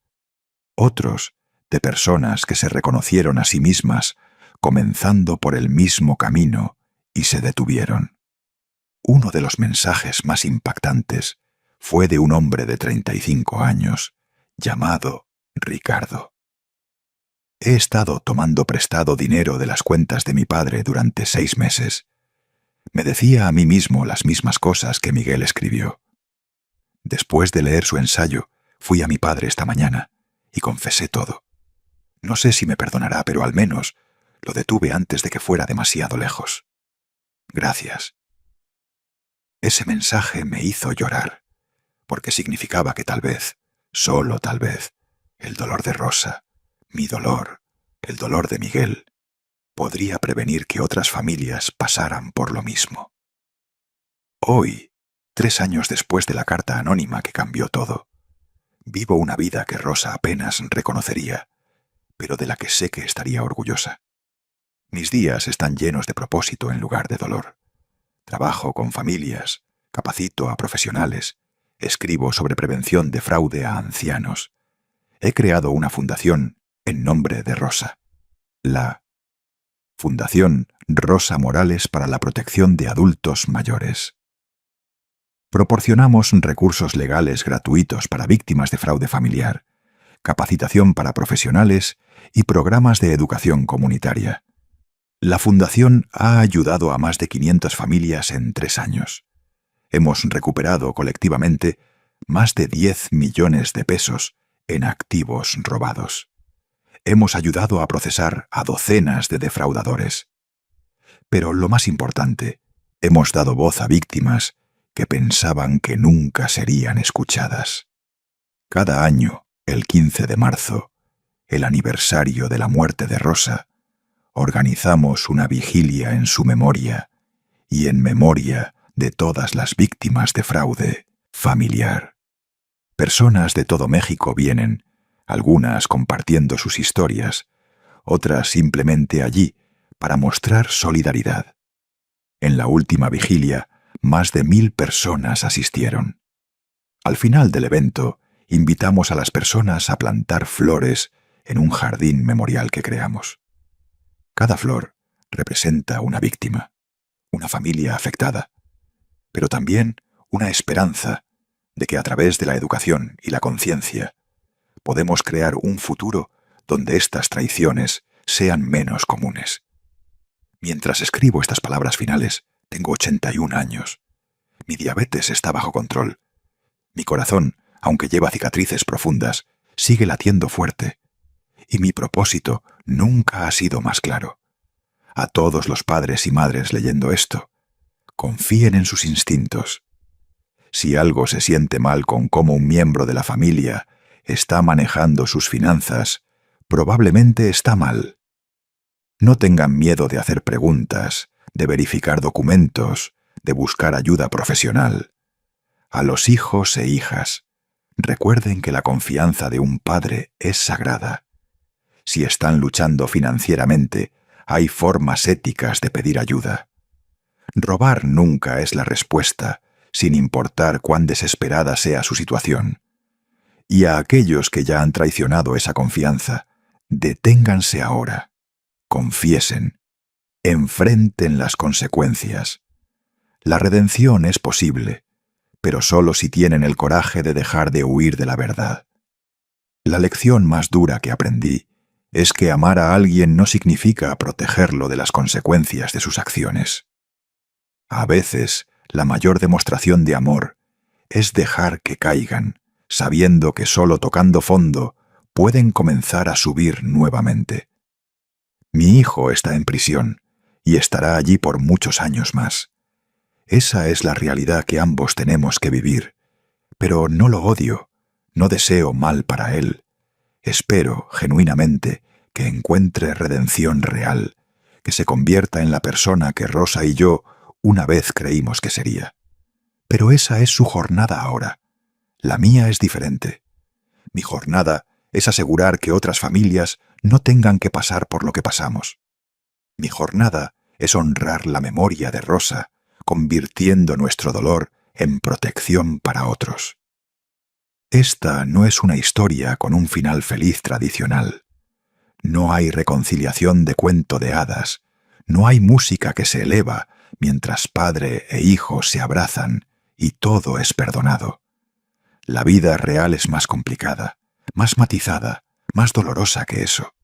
Otros de personas que se reconocieron a sí mismas comenzando por el mismo camino y se detuvieron. Uno de los mensajes más impactantes fue de un hombre de 35 años, llamado Ricardo. He estado tomando prestado dinero de las cuentas de mi padre durante 6 meses. Me decía a mí mismo las mismas cosas que Miguel escribió. Después de leer su ensayo, fui a mi padre esta mañana y confesé todo. No sé si me perdonará, pero al menos lo detuve antes de que fuera demasiado lejos. Gracias. Ese mensaje me hizo llorar, porque significaba que tal vez, solo tal vez, el dolor de Rosa, mi dolor, el dolor de Miguel, podría prevenir que otras familias pasaran por lo mismo. Hoy, 3 años después de la carta anónima que cambió todo, vivo una vida que Rosa apenas reconocería, pero de la que sé que estaría orgullosa. Mis días están llenos de propósito en lugar de dolor. Trabajo con familias, capacito a profesionales, escribo sobre prevención de fraude a ancianos. He creado una fundación en nombre de Rosa. La Fundación Rosa Morales para la Protección de Adultos Mayores. Proporcionamos recursos legales gratuitos para víctimas de fraude familiar, capacitación para profesionales y programas de educación comunitaria. La Fundación ha ayudado a más de 500 familias en 3 años. Hemos recuperado colectivamente más de 10 millones de pesos en activos robados. Hemos ayudado a procesar a docenas de defraudadores. Pero lo más importante, hemos dado voz a víctimas que pensaban que nunca serían escuchadas. Cada año, el 15 de marzo, el aniversario de la muerte de Rosa, organizamos una vigilia en su memoria y en memoria de todas las víctimas de fraude familiar. Personas de todo México vienen, algunas compartiendo sus historias, otras simplemente allí para mostrar solidaridad. En la última vigilia, más de 1000 personas asistieron. Al final del evento, invitamos a las personas a plantar flores en un jardín memorial que creamos. Cada flor representa una víctima, una familia afectada, pero también una esperanza de que a través de la educación y la conciencia podemos crear un futuro donde estas traiciones sean menos comunes. Mientras escribo estas palabras finales, tengo 81 años. Mi diabetes está bajo control. Mi corazón, aunque lleva cicatrices profundas, sigue latiendo fuerte. Y mi propósito nunca ha sido más claro. A todos los padres y madres leyendo esto, confíen en sus instintos. Si algo se siente mal con cómo un miembro de la familia está manejando sus finanzas, probablemente está mal. No tengan miedo de hacer preguntas, de verificar documentos, de buscar ayuda profesional. A los hijos e hijas, recuerden que la confianza de un padre es sagrada. Si están luchando financieramente, hay formas éticas de pedir ayuda. Robar nunca es la respuesta, sin importar cuán desesperada sea su situación. Y a aquellos que ya han traicionado esa confianza, deténganse ahora. Confiesen. Enfrenten las consecuencias. La redención es posible, pero solo si tienen el coraje de dejar de huir de la verdad. La lección más dura que aprendí es que amar a alguien no significa protegerlo de las consecuencias de sus acciones. A veces, la mayor demostración de amor es dejar que caigan, sabiendo que solo tocando fondo pueden comenzar a subir nuevamente. Mi hijo está en prisión y estará allí por muchos años más. Esa es la realidad que ambos tenemos que vivir, pero no lo odio, no deseo mal para él. Espero, genuinamente, que encuentre redención real, que se convierta en la persona que Rosa y yo una vez creímos que sería. Pero esa es su jornada ahora. La mía es diferente. Mi jornada es asegurar que otras familias no tengan que pasar por lo que pasamos. Mi jornada es honrar la memoria de Rosa, convirtiendo nuestro dolor en protección para otros. Esta no es una historia con un final feliz tradicional. No hay reconciliación de cuento de hadas. No hay música que se eleva mientras padre e hijo se abrazan y todo es perdonado. La vida real es más complicada, más matizada, más dolorosa que eso.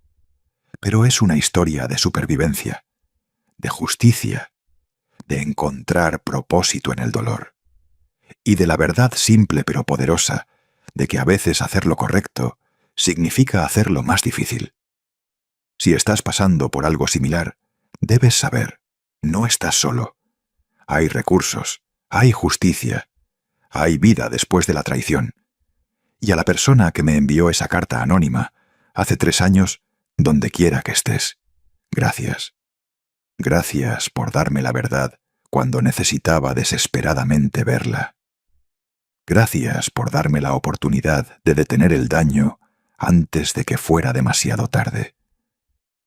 Pero es una historia de supervivencia, de justicia, de encontrar propósito en el dolor, y de la verdad simple pero poderosa de que a veces hacer lo correcto significa hacerlo más difícil. Si estás pasando por algo similar, debes saber, no estás solo. Hay recursos, hay justicia, hay vida después de la traición. Y a la persona que me envió esa carta anónima, hace 3 años, donde quiera que estés, gracias. Gracias por darme la verdad cuando necesitaba desesperadamente verla. Gracias por darme la oportunidad de detener el daño antes de que fuera demasiado tarde.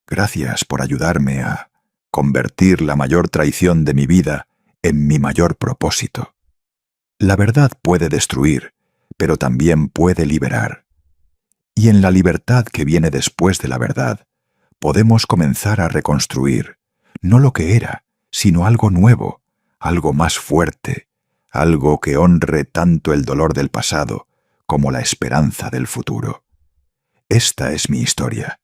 Gracias por ayudarme a convertir la mayor traición de mi vida en mi mayor propósito. La verdad puede destruir, pero también puede liberar. Y en la libertad que viene después de la verdad, podemos comenzar a reconstruir, no lo que era, sino algo nuevo, algo más fuerte, algo que honre tanto el dolor del pasado como la esperanza del futuro. Esta es mi historia,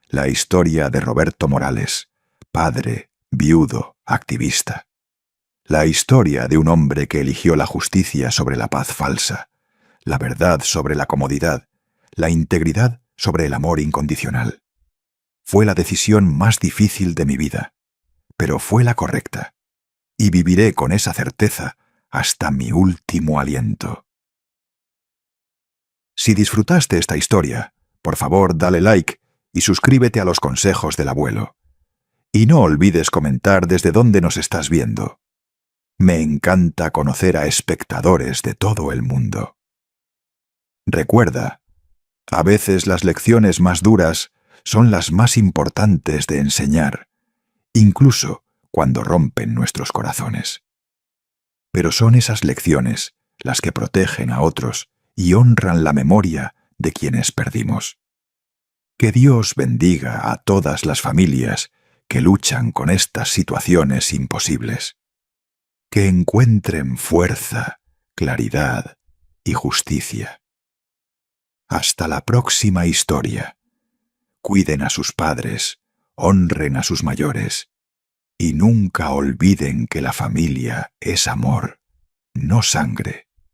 la historia de Roberto Morales, padre, viudo, activista. La historia de un hombre que eligió la justicia sobre la paz falsa, la verdad sobre la comodidad, la integridad sobre el amor incondicional. Fue la decisión más difícil de mi vida, pero fue la correcta. Y viviré con esa certeza hasta mi último aliento. Si disfrutaste esta historia, por favor dale like y suscríbete a los consejos del abuelo. Y no olvides comentar desde dónde nos estás viendo. Me encanta conocer a espectadores de todo el mundo. Recuerda, a veces las lecciones más duras son las más importantes de enseñar, incluso cuando rompen nuestros corazones. Pero son esas lecciones las que protegen a otros y honran la memoria de quienes perdimos. Que Dios bendiga a todas las familias que luchan con estas situaciones imposibles. Que encuentren fuerza, claridad y justicia. Hasta la próxima historia. Cuiden a sus padres, honren a sus mayores y nunca olviden que la familia es amor, no sangre.